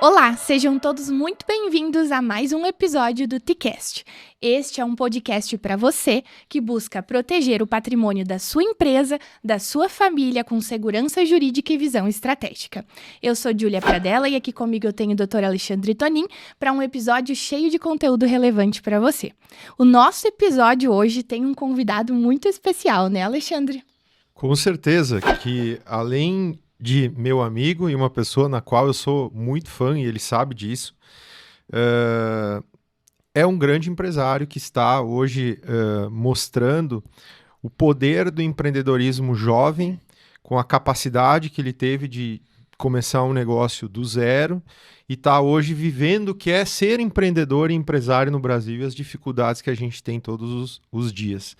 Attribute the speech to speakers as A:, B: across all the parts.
A: Olá, sejam todos muito bem-vindos a mais um episódio do TCast. Este é um podcast para você que busca proteger o patrimônio da sua empresa, da sua família com segurança jurídica e visão estratégica. Eu sou Júlia Pradella e aqui comigo eu tenho o Dr. Alexandre Tonin para um episódio cheio de conteúdo relevante para você. O nosso episódio hoje tem um convidado muito especial, né, Alexandre?
B: Com certeza, que além de meu amigo e uma pessoa na qual eu sou muito fã e ele sabe disso, é um grande empresário que está hoje mostrando o poder do empreendedorismo jovem, com a capacidade que ele teve de começar um negócio do zero e está hoje vivendo o que é ser empreendedor e empresário no Brasil e as dificuldades que a gente tem todos os dias.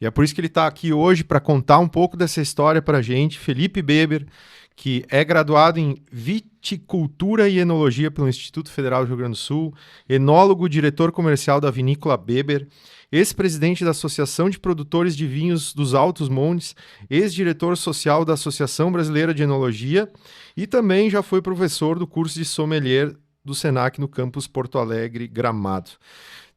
B: E é por isso que ele está aqui hoje para contar um pouco dessa história para a gente. Felipe Beber, que é graduado em Viticultura e Enologia pelo Instituto Federal do Rio Grande do Sul, enólogo, diretor comercial da Vinícola Beber, ex-presidente da Associação de Produtores de Vinhos dos Altos Montes, ex-diretor social da Associação Brasileira de Enologia e também já foi professor do curso de sommelier do Senac no campus Porto Alegre, Gramado.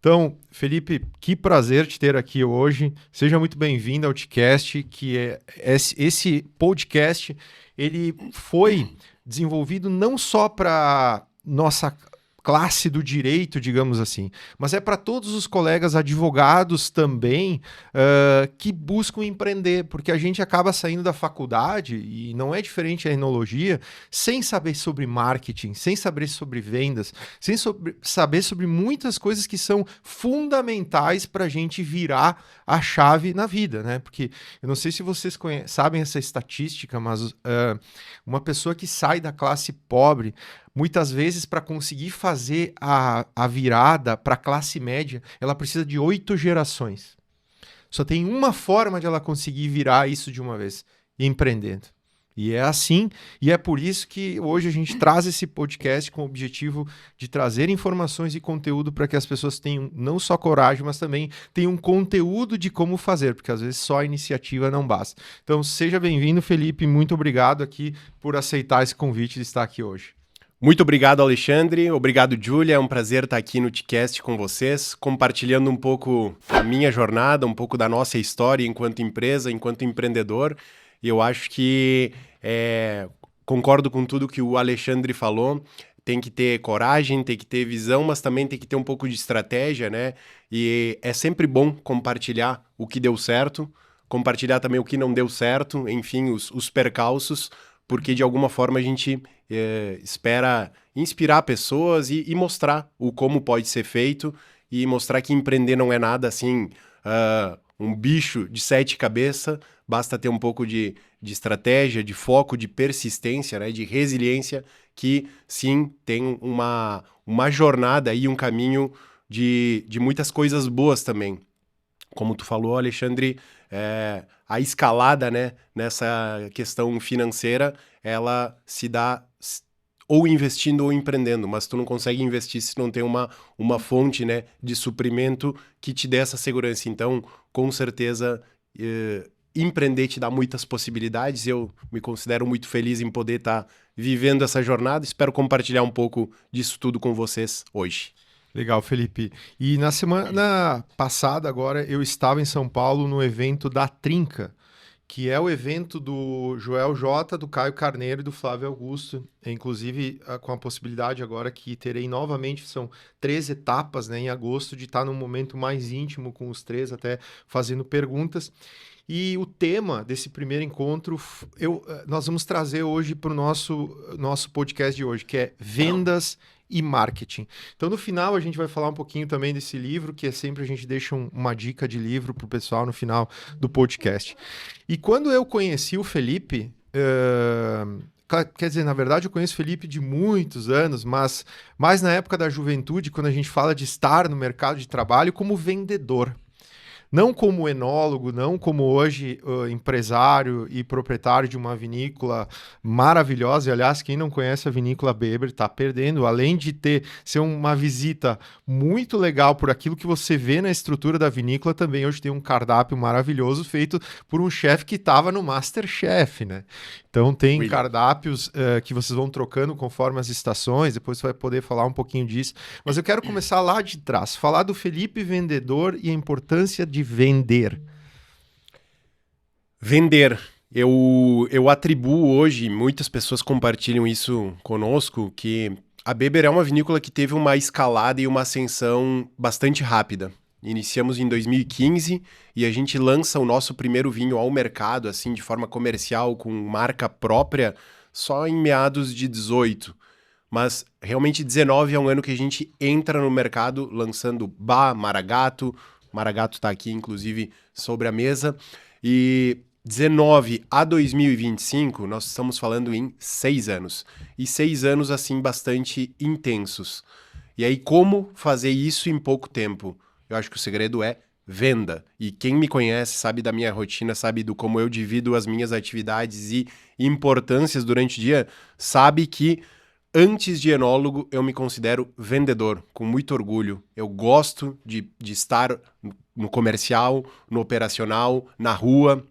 B: Então, Felipe, que prazer te ter aqui hoje. Seja muito bem-vindo ao TCast, que é esse podcast. Ele foi desenvolvido não só para nossa classe do direito, digamos assim, mas é para todos os colegas advogados também que buscam empreender, porque a gente acaba saindo da faculdade, e não é diferente a enologia, sem saber sobre marketing, sem saber sobre vendas, sem saber sobre muitas coisas que são fundamentais para a gente virar a chave na vida, né? Porque eu não sei se vocês sabem essa estatística, mas uma pessoa que sai da classe pobre, muitas vezes, para conseguir fazer a virada para a classe média, ela precisa de 8 gerações. Só tem uma forma de ela conseguir virar isso de uma vez, empreendendo. E é assim, e é por isso que hoje a gente traz esse podcast com o objetivo de trazer informações e conteúdo para que as pessoas tenham não só coragem, mas também tenham conteúdo de como fazer, porque às vezes só a iniciativa não basta. Então, seja bem-vindo, Felipe, muito obrigado aqui por aceitar esse convite de estar aqui hoje.
C: Muito obrigado, Alexandre. Obrigado, Júlia. É um prazer estar aqui no TCast com vocês, compartilhando um pouco a minha jornada, um pouco da nossa história enquanto empresa, enquanto empreendedor. E eu acho que concordo com tudo que o Alexandre falou. Tem que ter coragem, tem que ter visão, mas também tem que ter um pouco de estratégia, né? E é sempre bom compartilhar o que deu certo, compartilhar também o que não deu certo, enfim, os percalços, porque de alguma forma a gente espera inspirar pessoas e mostrar o como pode ser feito e mostrar que empreender não é nada assim, um bicho de 7 cabeças, basta ter um pouco de estratégia, de foco, de persistência, né, de resiliência, que sim, tem uma jornada e um caminho de muitas coisas boas também. Como tu falou, Alexandre, a escalada, né, nessa questão financeira, ela se dá ou investindo ou empreendendo, mas tu não consegue investir se não tem uma fonte, né, de suprimento que te dê essa segurança. Então, com certeza, empreender te dá muitas possibilidades. Eu me considero muito feliz em poder estar vivendo essa jornada. Espero compartilhar um pouco disso tudo com vocês hoje.
B: Legal, Felipe. E na semana passada, agora, eu estava em São Paulo no evento da Trinca, que é o evento do Joel J, do Caio Carneiro e do Flávio Augusto. Inclusive, com a possibilidade agora que terei novamente, são 3 etapas, né, em agosto, de estar num momento mais íntimo com os 3, até fazendo perguntas. E o tema desse primeiro encontro, nós vamos trazer hoje para o nosso podcast de hoje, que é vendas e marketing. Então, no final, a gente vai falar um pouquinho também desse livro, que é sempre a gente deixa uma dica de livro para o pessoal no final do podcast. E quando eu conheci o Felipe, quer dizer, na verdade, eu conheço o Felipe de muitos anos, mas mais na época da juventude, quando a gente fala de estar no mercado de trabalho como vendedor. não como enólogo, não como hoje empresário e proprietário de uma vinícola maravilhosa. E, aliás, quem não conhece a vinícola Beber está perdendo, além de ser uma visita muito legal por aquilo que você vê na estrutura da vinícola, também hoje tem um cardápio maravilhoso feito por um chefe que estava no MasterChef, né? Então tem
C: William.
B: cardápios que vocês vão trocando conforme as estações, depois você vai poder falar um pouquinho disso. Mas eu quero começar lá de trás, falar do Felipe vendedor e a importância de vender.
C: Vender. Eu atribuo hoje, muitas pessoas compartilham isso conosco, que a Beber é uma vinícola que teve uma escalada e uma ascensão bastante rápida. Iniciamos em 2015 e a gente lança o nosso primeiro vinho ao mercado, assim, de forma comercial, com marca própria, só em meados de 18. Mas realmente 19 é um ano que a gente entra no mercado lançando Bá, Maragato. Maragato está aqui, inclusive, sobre a mesa. E 19 a 2025, nós estamos falando em 6 anos. E 6 anos, assim, bastante intensos. E aí, como fazer isso em pouco tempo? Eu acho que o segredo é venda. E quem me conhece sabe da minha rotina, sabe do como eu divido as minhas atividades e importâncias durante o dia, sabe que antes de enólogo eu me considero vendedor, com muito orgulho. Eu gosto de estar no comercial, no operacional, na rua,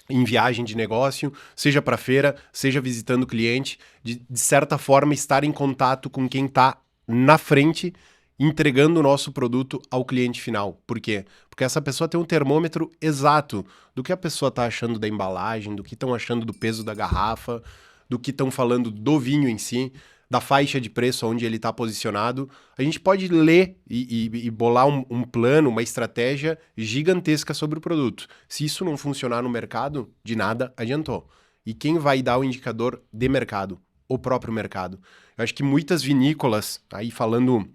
C: em viagem de negócio, seja para feira, seja visitando o cliente, de certa forma estar em contato com quem está na frente, entregando o nosso produto ao cliente final. Por quê? Porque essa pessoa tem um termômetro exato do que a pessoa está achando da embalagem, do que estão achando do peso da garrafa, do que estão falando do vinho em si, da faixa de preço onde ele está posicionado. A gente pode ler e bolar um plano, uma estratégia gigantesca sobre o produto. Se isso não funcionar no mercado, de nada adiantou. E quem vai dar o indicador de mercado? O próprio mercado. Eu acho que muitas vinícolas, aí falando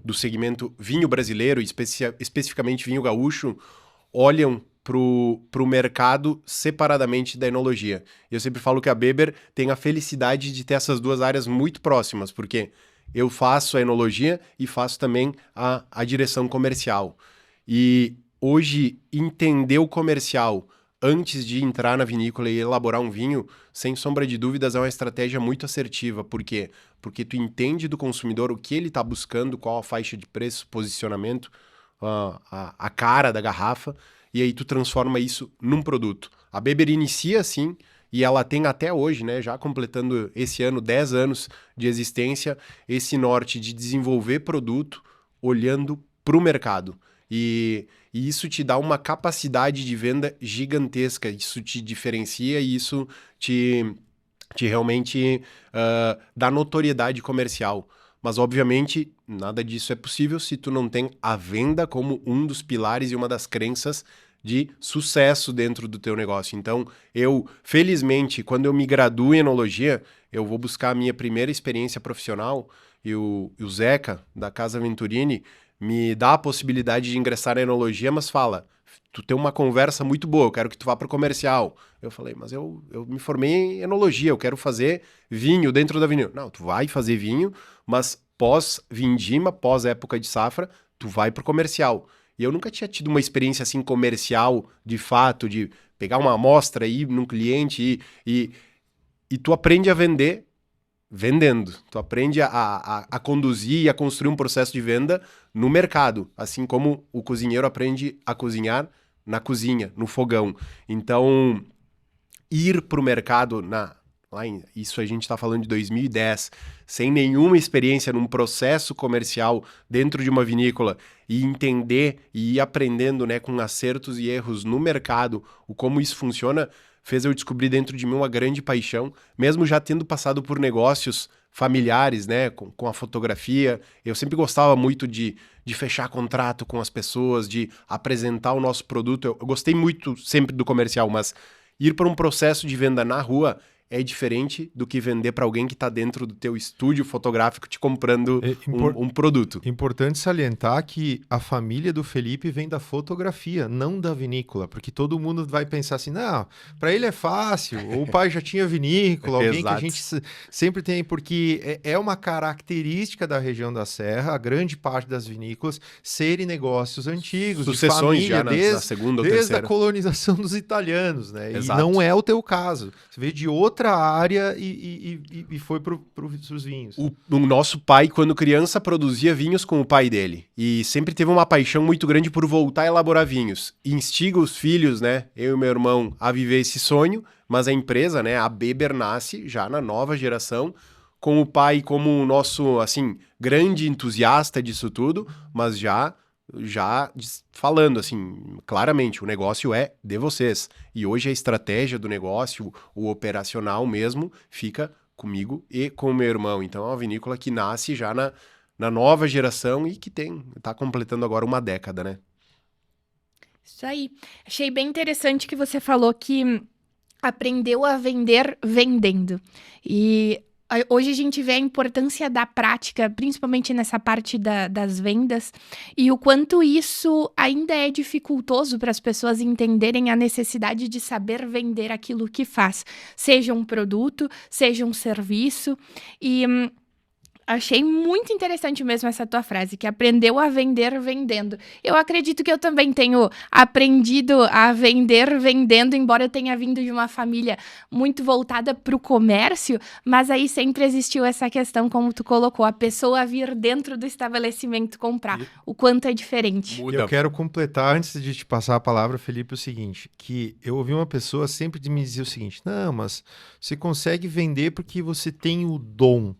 C: do segmento vinho brasileiro, especificamente vinho gaúcho, olham para o mercado separadamente da enologia. Eu sempre falo que a Beber tem a felicidade de ter essas duas áreas muito próximas, porque eu faço a enologia e faço também a direção comercial. E hoje, entender o comercial antes de entrar na vinícola e elaborar um vinho, sem sombra de dúvidas, é uma estratégia muito assertiva. Por quê? Porque tu entende do consumidor o que ele está buscando, qual a faixa de preço, posicionamento, a cara da garrafa, e aí tu transforma isso num produto. A Beber inicia assim, e ela tem até hoje, né, já completando esse ano 10 anos de existência, esse norte de desenvolver produto olhando para o mercado. E isso te dá uma capacidade de venda gigantesca, isso te diferencia e isso te realmente dá notoriedade comercial. Mas, obviamente, nada disso é possível se tu não tem a venda como um dos pilares e uma das crenças de sucesso dentro do teu negócio. Então, felizmente, quando eu me graduo em enologia, eu vou buscar a minha primeira experiência profissional e o Zeca, da Casa Venturini, me dá a possibilidade de ingressar na enologia, mas fala, tu tem uma conversa muito boa, eu quero que tu vá para o comercial. Eu falei, mas eu me formei em enologia, eu quero fazer vinho dentro da vinícola. Não, tu vai fazer vinho, mas pós-vindima, pós-época de safra, tu vai para o comercial. E eu nunca tinha tido uma experiência assim comercial, de fato, de pegar uma amostra, ir num cliente e tu aprende a vender vendendo. Tu aprende a conduzir e a construir um processo de venda no mercado, assim como o cozinheiro aprende a cozinhar na cozinha, no fogão. Então, ir para o mercado, isso a gente está falando de 2010, sem nenhuma experiência num processo comercial dentro de uma vinícola e entender e ir aprendendo, né, com acertos e erros no mercado, como isso funciona, fez eu descobrir dentro de mim uma grande paixão, mesmo já tendo passado por negócios familiares, né, com a fotografia. Eu sempre gostava muito de fechar contrato com as pessoas, de apresentar o nosso produto. Eu gostei muito sempre do comercial, mas ir para um processo de venda na rua é diferente do que vender para alguém que está dentro do teu estúdio fotográfico te comprando um produto.
B: Importante salientar que a família do Felipe vem da fotografia, não da vinícola, porque todo mundo vai pensar assim, não, para ele é fácil, ou o pai já tinha vinícola, alguém que a gente sempre tem, porque é uma característica da região da Serra, a grande parte das vinícolas serem negócios antigos,
C: sucessões
B: de família,
C: já na segunda ou
B: desde
C: terceira.
B: a colonização dos italianos, né?
C: Exato.
B: E não é o teu caso. Você veio de outra área e foi para os vinhos.
C: O nosso pai, quando criança, produzia vinhos com o pai dele. E sempre teve uma paixão muito grande por voltar a elaborar vinhos. E instiga os filhos, né, eu e meu irmão, a viver esse sonho. Mas a empresa, né, a Beber, nasce já na nova geração, com o pai como o nosso, assim, grande entusiasta disso tudo, mas já falando assim, claramente, o negócio é de vocês. E hoje a estratégia do negócio, o operacional mesmo, fica comigo e com o meu irmão. Então é uma vinícola que nasce já na nova geração e que tá completando agora uma década, né?
A: Isso aí. Achei bem interessante que você falou que aprendeu a vender vendendo. E hoje a gente vê a importância da prática, principalmente nessa parte das vendas, e o quanto isso ainda é dificultoso para as pessoas entenderem a necessidade de saber vender aquilo que faz, seja um produto, seja um serviço. E achei muito interessante mesmo essa tua frase, que aprendeu a vender vendendo. Eu acredito que eu também tenho aprendido a vender vendendo, embora eu tenha vindo de uma família muito voltada para o comércio, mas aí sempre existiu essa questão, como tu colocou, a pessoa vir dentro do estabelecimento comprar, o quanto é diferente.
B: Eu quero completar, antes de te passar a palavra, Felipe, o seguinte, que eu ouvi uma pessoa sempre me dizer o seguinte, não, mas você consegue vender porque você tem o dom.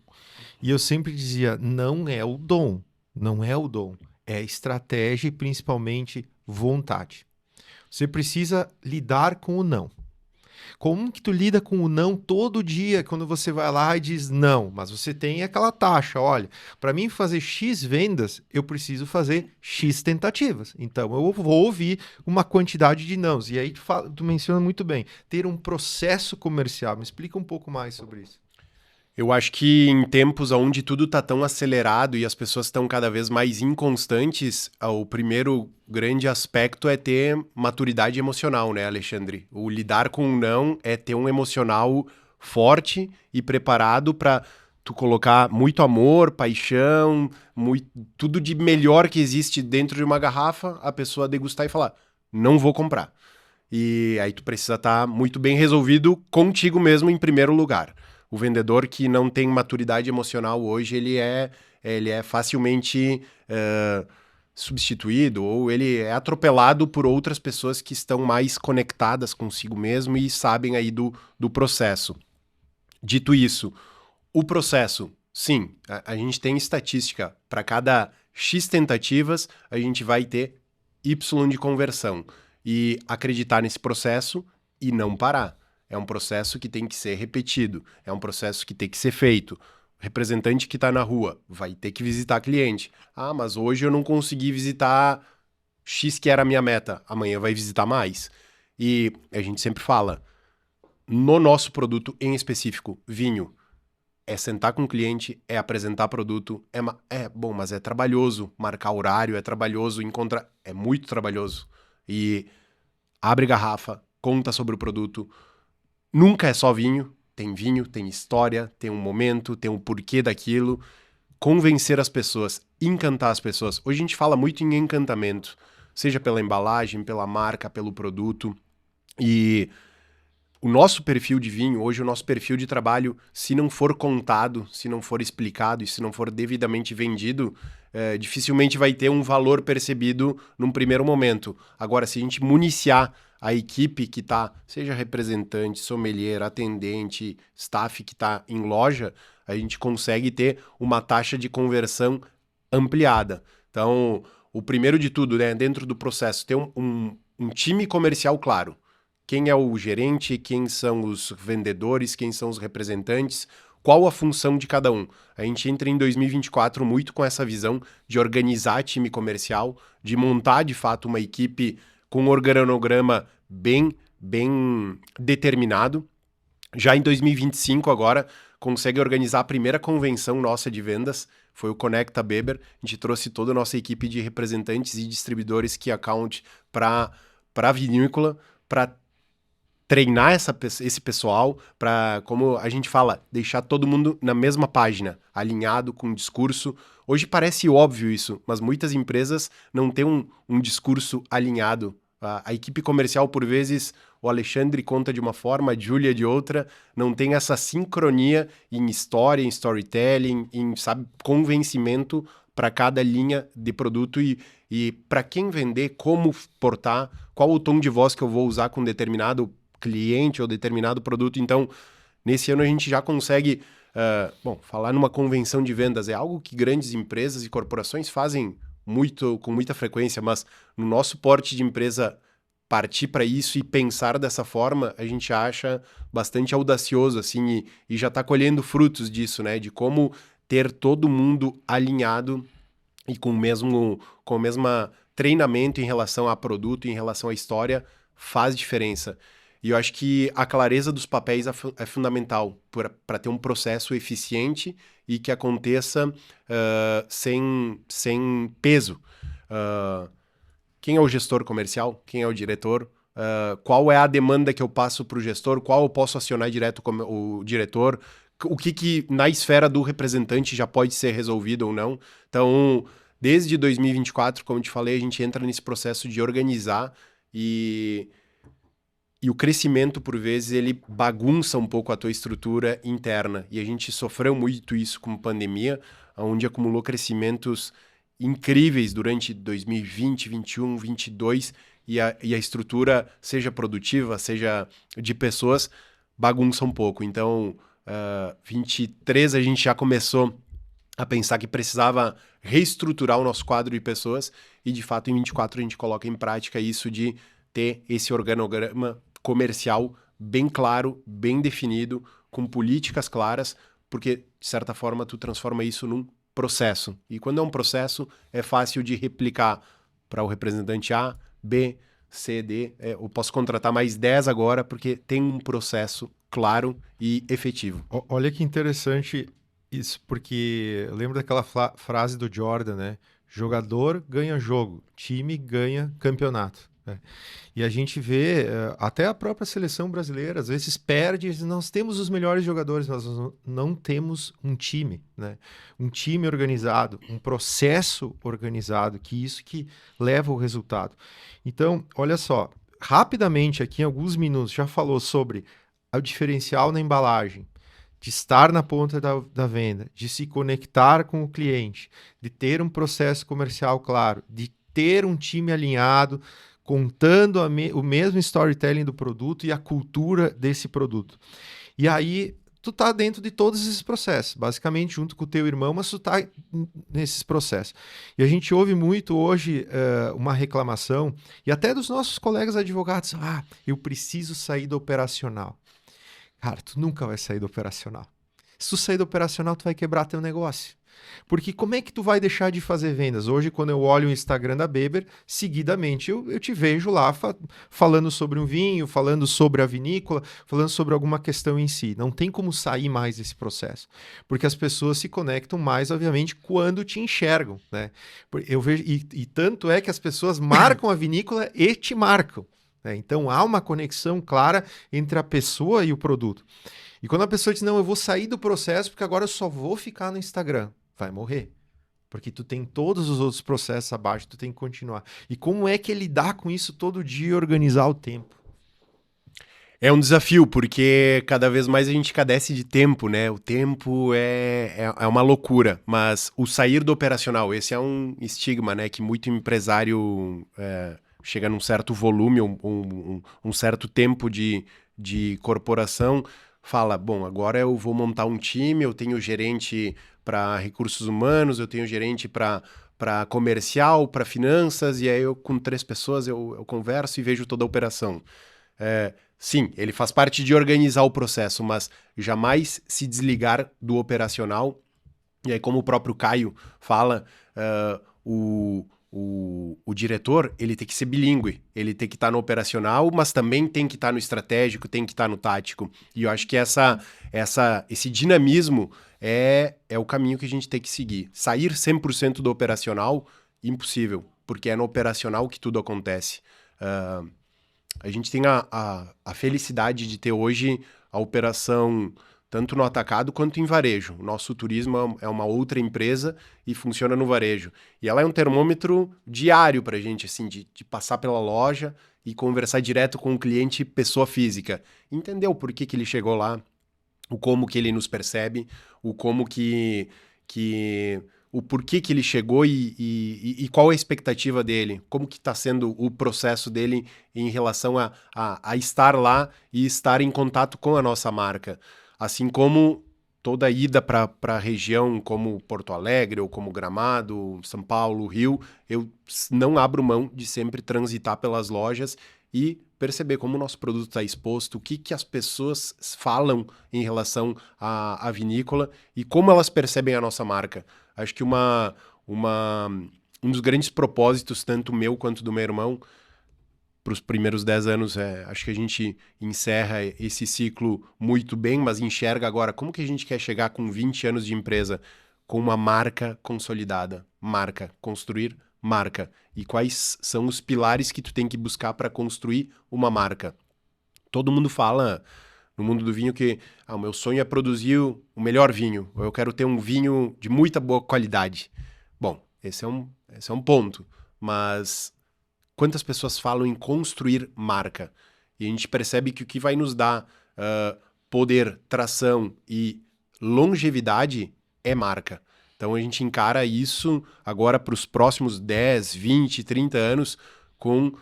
B: E eu sempre dizia, não é o dom, é estratégia e principalmente vontade. Você precisa lidar com o não. Como que tu lida com o não todo dia quando você vai lá e diz não, mas você tem aquela taxa, olha, para mim fazer X vendas, eu preciso fazer X tentativas. Então eu vou ouvir uma quantidade de nãos. E aí tu menciona muito bem, ter um processo comercial. Me explica um pouco mais sobre isso.
C: Eu acho que em tempos onde tudo está tão acelerado e as pessoas estão cada vez mais inconstantes, o primeiro grande aspecto é ter maturidade emocional, né, Alexandre? O lidar com o não é ter um emocional forte e preparado para tu colocar muito amor, paixão, tudo de melhor que existe dentro de uma garrafa, a pessoa degustar e falar, não vou comprar. E aí tu precisa estar muito bem resolvido contigo mesmo em primeiro lugar. O vendedor que não tem maturidade emocional hoje, ele é facilmente substituído ou ele é atropelado por outras pessoas que estão mais conectadas consigo mesmo e sabem aí do processo. Dito isso, o processo, sim, a gente tem estatística. Para cada X tentativas, a gente vai ter Y de conversão. E acreditar nesse processo e não parar. É um processo que tem que ser repetido, é um processo que tem que ser feito. O representante que está na rua vai ter que visitar cliente. Ah, mas hoje eu não consegui visitar X que era a minha meta, amanhã vai visitar mais. E a gente sempre fala, no nosso produto em específico, vinho, é sentar com o cliente, é apresentar produto, bom, mas é trabalhoso marcar horário, é trabalhoso encontrar, é muito trabalhoso. E abre garrafa, conta sobre o produto. Nunca é só vinho, tem história, tem um momento, tem um porquê daquilo. Convencer as pessoas, encantar as pessoas. Hoje a gente fala muito em encantamento, seja pela embalagem, pela marca, pelo produto. E o nosso perfil de vinho, hoje o nosso perfil de trabalho, se não for contado, se não for explicado e se não for devidamente vendido, dificilmente vai ter um valor percebido num primeiro momento. Agora, se a gente municiar a equipe que está, seja representante, sommelier, atendente, staff que está em loja, a gente consegue ter uma taxa de conversão ampliada. Então, o primeiro de tudo, né, dentro do processo, ter um time comercial claro. Quem é o gerente, quem são os vendedores, quem são os representantes, qual a função de cada um. A gente entra em 2024 muito com essa visão de organizar time comercial, de montar de fato uma equipe com um organograma bem determinado. Já em 2025 agora, consegue organizar a primeira convenção nossa de vendas, foi o Conecta Beber. A gente trouxe toda a nossa equipe de representantes e distribuidores Key Account para a vinícola, para treinar esse pessoal, para, como a gente fala, deixar todo mundo na mesma página, alinhado com o discurso. Hoje parece óbvio isso, mas muitas empresas não têm um discurso alinhado. A equipe comercial, por vezes, o Alexandre conta de uma forma, a Júlia de outra, não tem essa sincronia em história, em storytelling, em, sabe, convencimento para cada linha de produto e para quem vender, como portar, qual o tom de voz que eu vou usar com determinado cliente ou determinado produto. Então, nesse ano a gente já consegue, falar numa convenção de vendas é algo que grandes empresas e corporações fazem com muita frequência, mas no nosso porte de empresa partir para isso e pensar dessa forma, a gente acha bastante audacioso, assim, e já está colhendo frutos disso, né? De como ter todo mundo alinhado e com o mesmo treinamento em relação a produto, em relação à história, faz diferença. E eu acho que a clareza dos papéis é fundamental para ter um processo eficiente e que aconteça sem peso. Quem é o gestor comercial? Quem é o diretor? Qual é a demanda que eu passo para o gestor? Qual eu posso acionar direto com o diretor? O que na esfera do representante já pode ser resolvido ou não? Então, desde 2024, como eu te falei, a gente entra nesse processo de organizar e o crescimento, por vezes, ele bagunça um pouco a tua estrutura interna. E a gente sofreu muito isso com a pandemia, onde acumulou crescimentos incríveis durante 2020, 2021, 2022, e a estrutura, seja produtiva, seja de pessoas, bagunça um pouco. Então, 23 a gente já começou a pensar que precisava reestruturar o nosso quadro de pessoas, e de fato em 24 a gente coloca em prática isso de ter esse organograma comercial bem claro, bem definido, com políticas claras, porque de certa forma tu transforma isso num processo. E quando é um processo, é fácil de replicar para o representante A, B, C, D. Eu posso contratar mais 10 agora porque tem um processo claro e efetivo.
B: Olha que interessante isso, porque eu lembro daquela frase do Jordan, né? Jogador ganha jogo, time ganha campeonato. Né? E a gente vê, até a própria seleção brasileira, às vezes perde, nós temos os melhores jogadores, nós não temos um time, né? Um time organizado, um processo organizado, que isso que leva ao resultado. Então, olha só, rapidamente aqui em alguns minutos já falou sobre o diferencial na embalagem, de estar na ponta da venda, de se conectar com o cliente, de ter um processo comercial claro, de ter um time alinhado, contando o mesmo storytelling do produto e a cultura desse produto. E aí, tu tá dentro de todos esses processos, basicamente junto com o teu irmão, mas tu tá nesses processos. E a gente ouve muito hoje uma reclamação, e até dos nossos colegas advogados, eu preciso sair do operacional. Cara, tu nunca vai sair do operacional. Se tu sair do operacional, tu vai quebrar teu negócio. Porque como é que tu vai deixar de fazer vendas? Hoje, quando eu olho o Instagram da Beber, seguidamente eu te vejo lá falando sobre um vinho, falando sobre a vinícola, falando sobre alguma questão em si. Não tem como sair mais desse processo. Porque as pessoas se conectam mais, obviamente, quando te enxergam, né? Eu vejo, e tanto é que as pessoas marcam a vinícola e te marcam. Então, há uma conexão clara entre a pessoa e o produto. E quando a pessoa diz, não, eu vou sair do processo porque agora eu só vou ficar no Instagram, vai morrer. Porque tu tem todos os outros processos abaixo, tu tem que continuar. E como é que é lidar com isso todo dia e organizar o tempo?
C: É um desafio, porque cada vez mais a gente cadece de tempo, né? O tempo é uma loucura, mas o sair do operacional, esse é um estigma, né? Que muito empresário... chega num certo volume, um certo tempo de corporação, fala, bom, agora eu vou montar um time, eu tenho gerente para recursos humanos, eu tenho gerente para comercial, para finanças, e aí eu com 3 pessoas eu converso e vejo toda a operação. Sim, ele faz parte de organizar o processo, mas jamais se desligar do operacional. E aí, como o próprio Caio fala, o o diretor, ele tem que ser bilíngue, ele tem que estar no operacional, mas também tem que estar no estratégico, tem que estar no tático. E eu acho que esse dinamismo é o caminho que a gente tem que seguir. Sair 100% do operacional, impossível, porque é no operacional que tudo acontece. A gente tem a felicidade de ter hoje a operação tanto no atacado quanto em varejo. O nosso turismo é uma outra empresa e funciona no varejo. E ela é um termômetro diário para a gente, assim, de passar pela loja e conversar direto com o cliente, pessoa física. Entender o porquê que ele chegou lá, o como que ele nos percebe, o como o porquê que ele chegou e qual a expectativa dele, como que está sendo o processo dele em relação a estar lá e estar em contato com a nossa marca. Assim como toda ida para a região como Porto Alegre ou como Gramado, São Paulo, Rio, eu não abro mão de sempre transitar pelas lojas e perceber como o nosso produto está exposto, o que as pessoas falam em relação à vinícola e como elas percebem a nossa marca. Acho que um dos grandes propósitos, tanto meu quanto do meu irmão, para os primeiros 10 anos, acho que a gente encerra esse ciclo muito bem, mas enxerga agora como que a gente quer chegar com 20 anos de empresa, com uma marca consolidada. Marca, construir marca. E quais são os pilares que tu tem que buscar para construir uma marca? Todo mundo fala no mundo do vinho que o meu sonho é produzir o melhor vinho, ou eu quero ter um vinho de muita boa qualidade. Bom, esse é um ponto, mas quantas pessoas falam em construir marca? E a gente percebe que o que vai nos dar poder, tração e longevidade é marca. Então a gente encara isso agora para os próximos 10, 20, 30 anos com,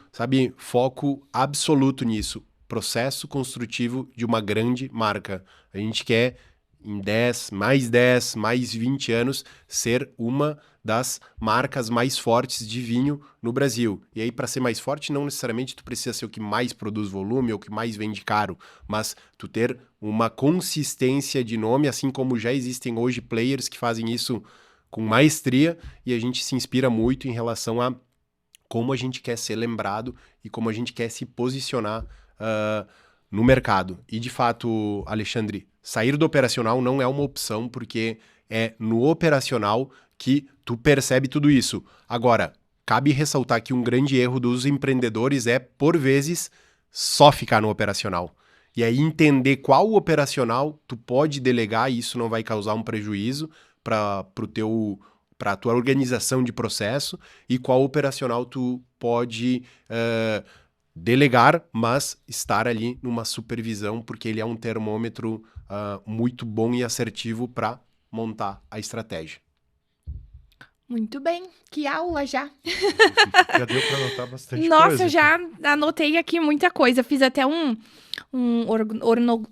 C: foco absoluto nisso. Processo construtivo de uma grande marca. A gente quer, em 10, mais 20 anos, ser uma das marcas mais fortes de vinho no Brasil. E aí, para ser mais forte, não necessariamente tu precisa ser o que mais produz volume ou o que mais vende caro, mas tu ter uma consistência de nome, assim como já existem hoje players que fazem isso com maestria, e a gente se inspira muito em relação a como a gente quer ser lembrado e como a gente quer se posicionar no mercado. E, de fato, Alexandre, sair do operacional não é uma opção, porque é no operacional que tu percebe tudo isso. Agora, cabe ressaltar que um grande erro dos empreendedores é, por vezes, só ficar no operacional. E aí entender qual operacional tu pode delegar, e isso não vai causar um prejuízo para a tua organização de processo, e qual operacional tu pode delegar, mas estar ali numa supervisão, porque ele é um termômetro muito bom e assertivo para montar a estratégia.
A: Muito bem, que aula já.
B: Já deu para anotar bastante
A: Nossa,
B: coisa.
A: já anotei aqui muita coisa. Fiz até um organograma.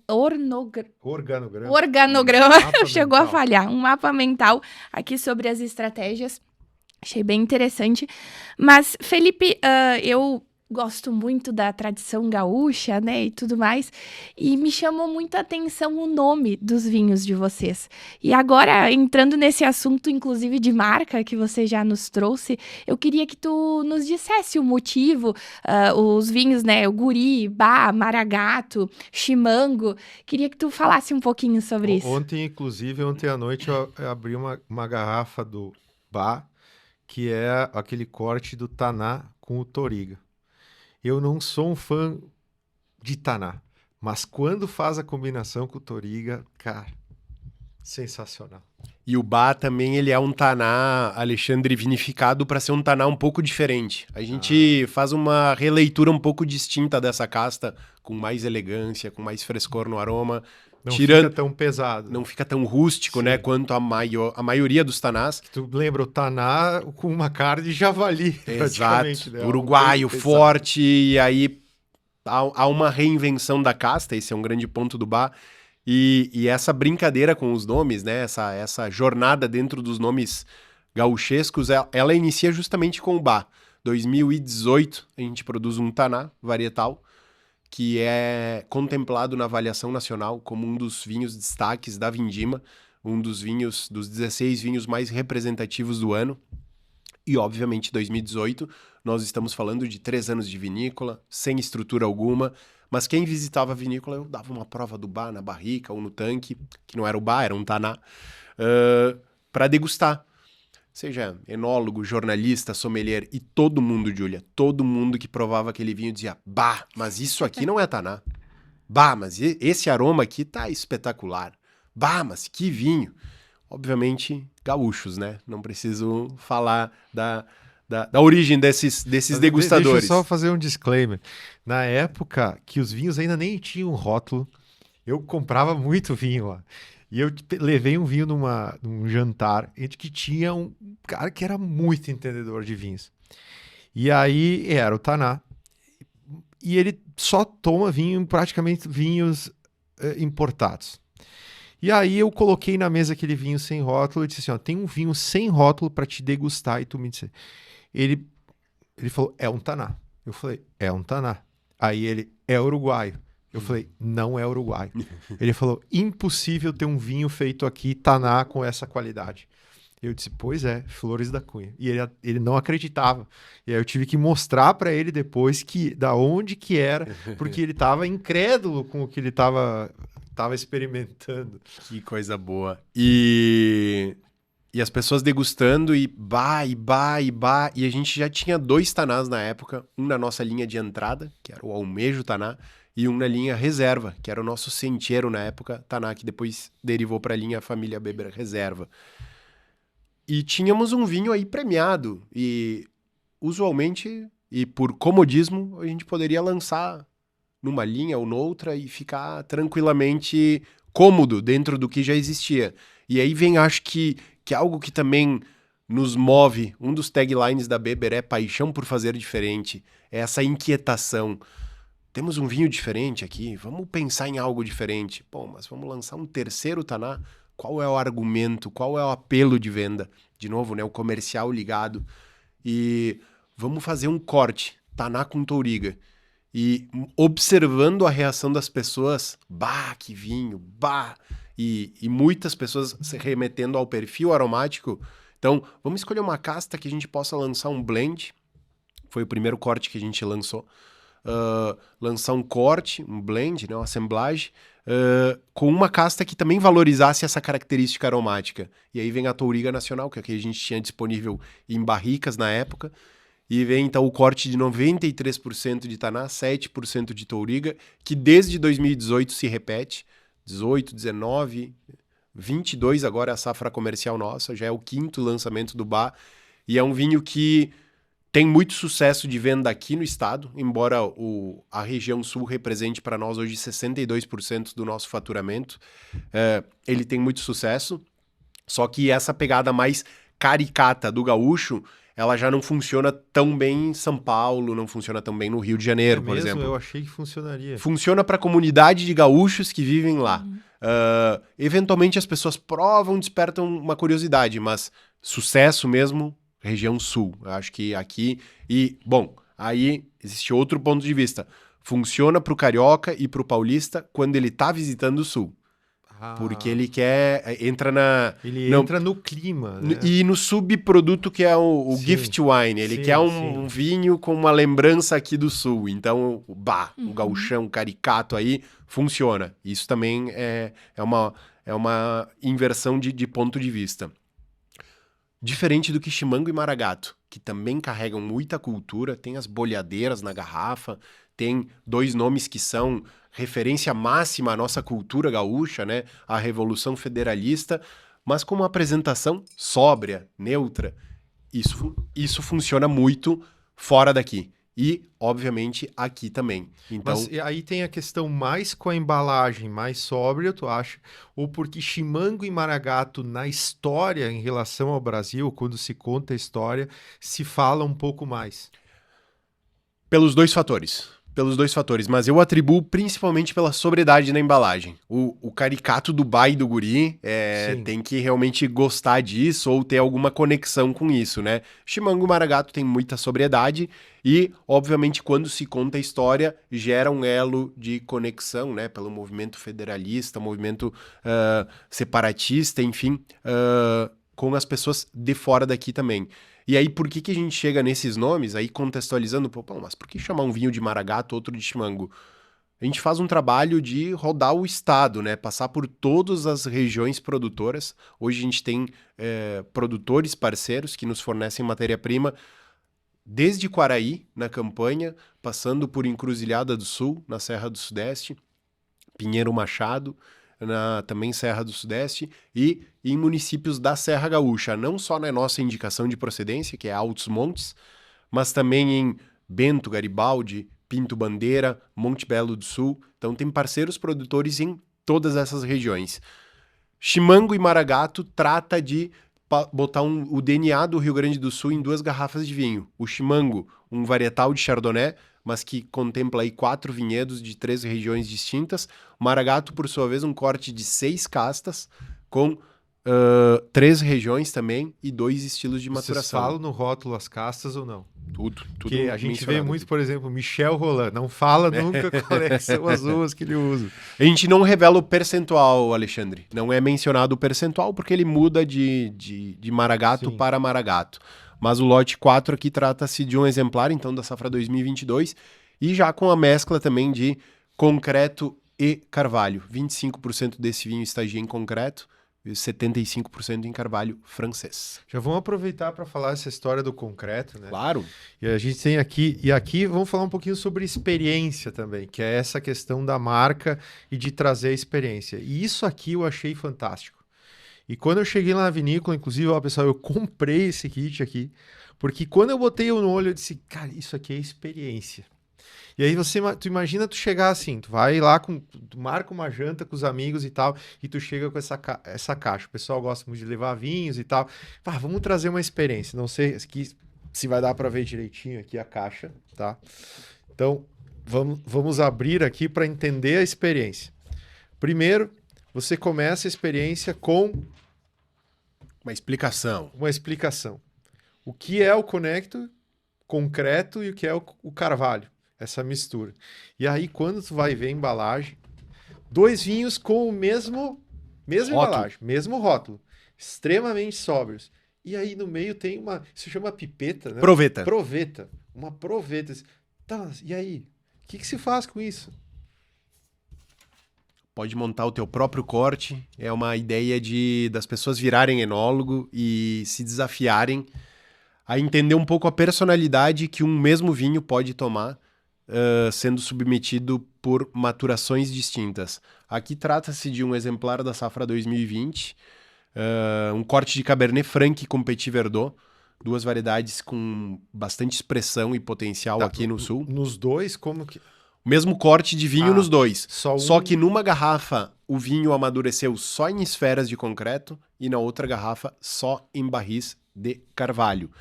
A: Chegou a falhar. Um mapa mental aqui sobre as estratégias. Achei bem interessante. Mas, Felipe, eu gosto muito da tradição gaúcha, né, e tudo mais, e me chamou muito a atenção o nome dos vinhos de vocês. E agora, entrando nesse assunto, inclusive de marca, que você já nos trouxe, eu queria que tu nos dissesse o motivo, os vinhos, né, o Guri, Bá, Maragato, Chimango, queria que tu falasse um pouquinho sobre isso.
B: Ontem à noite, eu abri uma garrafa do Bá, que é aquele corte do Taná com o Touriga. Eu não sou um fã de Taná, mas quando faz a combinação com o Touriga, cara, sensacional.
C: E o Bá também, ele é um Taná, Alexandre, vinificado para ser um Taná um pouco diferente. A gente faz uma releitura um pouco distinta dessa casta, com mais elegância, com mais frescor no aroma.
B: Não fica tão pesado.
C: Não fica tão rústico, né, quanto a maioria dos Tanás.
B: Tu lembra o Taná com uma cara de javali, praticamente.
C: Exato, uruguaio, forte, e aí há uma reinvenção da casta, esse é um grande ponto do Bá. E essa brincadeira com os nomes, né, essa jornada dentro dos nomes gauchescos, ela inicia justamente com o Bá. 2018, a gente produz um Taná varietal, que é contemplado na avaliação nacional como um dos vinhos destaques da Vindima, um dos 16 vinhos mais representativos do ano. E, obviamente, 2018, nós estamos falando de 3 anos de vinícola, sem estrutura alguma, mas quem visitava a vinícola, eu dava uma prova do bar na barrica ou no tanque, que não era o bar, era um taná, para degustar. Seja enólogo, jornalista, sommelier e todo mundo, Júlia, todo mundo que provava aquele vinho dizia, bah, mas isso aqui não é taná. Bah, mas esse aroma aqui tá espetacular. Bah, mas que vinho. Obviamente, gaúchos, né? Não preciso falar da origem desses degustadores.
B: Deixa eu só fazer um disclaimer. Na época que os vinhos ainda nem tinham rótulo, eu comprava muito vinho lá. E eu levei um vinho num jantar entre que tinha um cara que era muito entendedor de vinhos. E aí era o Taná. E ele só toma vinho, praticamente vinhos importados. E aí eu coloquei na mesa aquele vinho sem rótulo e disse assim, ó, tem um vinho sem rótulo para te degustar e tu me disse. Ele falou, é um Taná. Eu falei, é um Taná. Aí ele, é uruguaio. Eu falei, não é uruguaio. Ele falou, impossível ter um vinho feito aqui, Taná, com essa qualidade. Eu disse, pois é, Flores da Cunha. E ele não acreditava. E aí eu tive que mostrar para ele depois da onde que era, porque ele estava incrédulo com o que ele estava experimentando.
C: Que coisa boa. E as pessoas degustando e bah, e bah, e bah. E a gente já tinha 2 tanás na época, um na nossa linha de entrada, que era o Almejo Taná, e um na linha reserva, que era o nosso Sentiero na época, Taná, que depois derivou para a linha Família Weber Reserva. E tínhamos um vinho aí premiado, e usualmente, e por comodismo, a gente poderia lançar numa linha ou noutra e ficar tranquilamente cômodo dentro do que já existia. E aí vem, acho que algo que também nos move, um dos taglines da Weber é paixão por fazer diferente, é essa inquietação. Temos um vinho diferente aqui, vamos pensar em algo diferente. Bom, mas vamos lançar um terceiro Taná. Qual é o argumento? Qual é o apelo de venda? De novo, né, o comercial ligado. E vamos fazer um corte, Taná com Touriga. E observando a reação das pessoas, bah, que vinho, bah! E muitas pessoas se remetendo ao perfil aromático. Então, vamos escolher uma casta que a gente possa lançar um blend. Foi o primeiro corte que a gente lançou. Lançar um corte, um blend, né, uma assemblagem, com uma casta que também valorizasse essa característica aromática. E aí vem a Touriga Nacional, que é a que a gente tinha disponível em barricas na época, e vem então o corte de 93% de Taná, 7% de Touriga, que desde 2018 se repete, 18, 19, 22 agora é a safra comercial nossa, já é o 5º lançamento do bar, e é um vinho que tem muito sucesso de venda aqui no estado, embora a região sul represente para nós hoje 62% do nosso faturamento. Ele tem muito sucesso, só que essa pegada mais caricata do gaúcho, ela já não funciona tão bem em São Paulo, não funciona tão bem no Rio de Janeiro, por exemplo.
B: Eu achei que funcionaria.
C: Funciona para a comunidade de gaúchos que vivem lá. Eventualmente as pessoas provam, despertam uma curiosidade, mas sucesso mesmo... região sul, eu acho que aqui... E, bom, aí existe outro ponto de vista. Funciona para o carioca e para o paulista quando ele está visitando o sul. Porque ele entra no clima, né? E no subproduto que é o gift wine. Ele quer um vinho com uma lembrança aqui do sul. Então, o gauchão caricato aí funciona. Isso também é uma inversão de ponto de vista. Diferente do que Chimango e Maragato, que também carregam muita cultura, tem as bolhadeiras na garrafa, tem 2 nomes que são referência máxima à nossa cultura gaúcha, né? A Revolução Federalista, mas com uma apresentação sóbria, neutra. Isso funciona muito fora daqui. E, obviamente, aqui também. Então...
B: Mas aí tem a questão mais com a embalagem mais sóbria, tu acha? Ou porque Chimango e Maragato, na história, em relação ao Brasil, quando se conta a história, se fala um pouco mais?
C: Pelos dois fatores, mas eu atribuo principalmente pela sobriedade na embalagem. O caricato do bar e do guri tem que realmente gostar disso ou ter alguma conexão com isso, né? Chimango e Maragato tem muita sobriedade e, obviamente, quando se conta a história, gera um elo de conexão, né? Pelo movimento federalista, movimento separatista, enfim, com as pessoas de fora daqui também. E aí, por que a gente chega nesses nomes, aí contextualizando, mas por que chamar um vinho de Maragato, outro de Chimango? A gente faz um trabalho de rodar o estado, né? Passar por todas as regiões produtoras. Hoje a gente tem produtores parceiros que nos fornecem matéria-prima desde Quaraí, na campanha, passando por Encruzilhada do Sul, na Serra do Sudeste, Pinheiro Machado, também Serra do Sudeste, e em municípios da Serra Gaúcha, não só na nossa indicação de procedência, que é Altos Montes, mas também em Bento, Garibaldi, Pinto Bandeira, Monte Belo do Sul. Então tem parceiros produtores em todas essas regiões. Chimango e Maragato trata de botar o DNA do Rio Grande do Sul em 2 garrafas de vinho. O Chimango, um varietal de Chardonnay, mas que contempla aí 4 vinhedos de 3 regiões distintas. O Maragato, por sua vez, um corte de 6 castas, com 3 regiões também e 2 estilos de maturação.
B: Vocês falam no rótulo as castas ou não?
C: Tudo
B: Porque a gente vê muito, por exemplo, Michel Rolland, não fala nunca quais são as uvas que ele usa.
C: A gente não revela o percentual, Alexandre. Não é mencionado o percentual porque ele muda de Maragato para Maragato. Mas o lote 4 aqui trata-se de um exemplar, então, da safra 2022, e já com a mescla também de concreto e carvalho. 25% desse vinho estagia em concreto, 75% em carvalho francês.
B: Já vamos aproveitar para falar essa história do concreto, né?
C: Claro.
B: E a gente tem aqui vamos falar um pouquinho sobre experiência também, que é essa questão da marca e de trazer a experiência. E isso aqui eu achei fantástico. E quando eu cheguei lá na vinícola, inclusive, ó, pessoal, eu comprei esse kit aqui, porque quando eu botei no olho, eu disse, cara, isso aqui é experiência. E aí tu imagina tu chegar assim, tu vai lá, tu marca uma janta com os amigos e tal, e tu chega com essa caixa. O pessoal gosta muito de levar vinhos e tal. Vamos trazer uma experiência. Não sei se vai dar para ver direitinho aqui a caixa, tá? Então, vamos abrir aqui para entender a experiência. Primeiro, você começa a experiência com
C: uma explicação.
B: O que é o concreto e o que é o carvalho. Essa mistura. E aí, quando tu vai ver a embalagem, 2 vinhos com o mesma embalagem, mesmo rótulo, extremamente sóbrios. E aí, no meio tem isso chama pipeta, né? Proveta. Uma proveta. Tá, e aí? O que se faz com isso?
C: Pode montar o teu próprio corte. É uma ideia das pessoas virarem enólogo e se desafiarem a entender um pouco a personalidade que um mesmo vinho pode tomar, sendo submetido por maturações distintas. Aqui trata-se de um exemplar da safra 2020, um corte de Cabernet Franc com Petit Verdot, 2 variedades com bastante expressão e potencial aqui no sul.
B: Nos dois, como que...
C: O mesmo corte de vinho nos dois, só que numa garrafa o vinho amadureceu só em esferas de concreto e na outra garrafa só em barris de carvalho.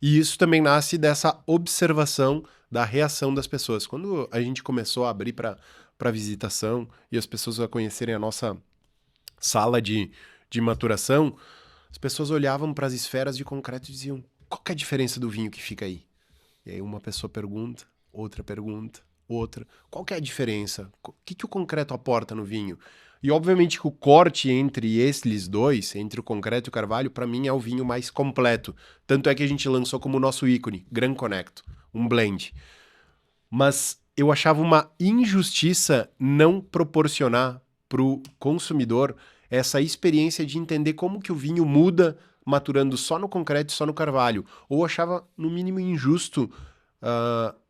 C: E isso também nasce dessa observação da reação das pessoas. Quando a gente começou a abrir para visitação e as pessoas a conhecerem a nossa sala de maturação, as pessoas olhavam para as esferas de concreto e diziam, qual que é a diferença do vinho que fica aí? E aí uma pessoa pergunta, outra, qual que é a diferença? O que o concreto aporta no vinho? E obviamente que o corte entre esses dois, entre o concreto e o carvalho, para mim é o vinho mais completo. Tanto é que a gente lançou como nosso ícone, Gran Connecto, um blend. Mas eu achava uma injustiça não proporcionar para o consumidor essa experiência de entender como que o vinho muda maturando só no concreto e só no carvalho. Ou achava, no mínimo, injusto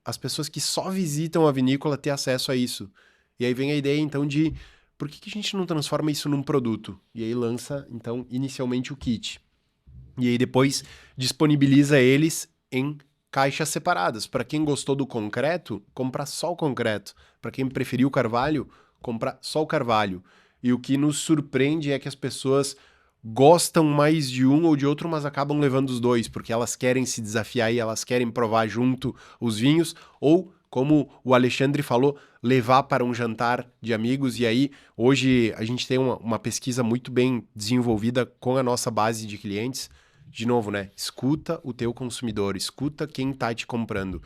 C: as pessoas que só visitam a vinícola ter acesso a isso. E aí vem a ideia, então, de por que a gente não transforma isso num produto? E aí lança, então, inicialmente o kit. E aí depois disponibiliza eles em caixas separadas. Para quem gostou do concreto, compra só o concreto. Para quem preferiu o carvalho, compra só o carvalho. E o que nos surpreende é que as pessoas gostam mais de um ou de outro, mas acabam levando os dois, porque elas querem se desafiar e elas querem provar junto os vinhos, ou, como o Alexandre falou, levar para um jantar de amigos. E aí, hoje, a gente tem uma pesquisa muito bem desenvolvida com a nossa base de clientes. De novo, né? Escuta o teu consumidor, escuta quem está te comprando.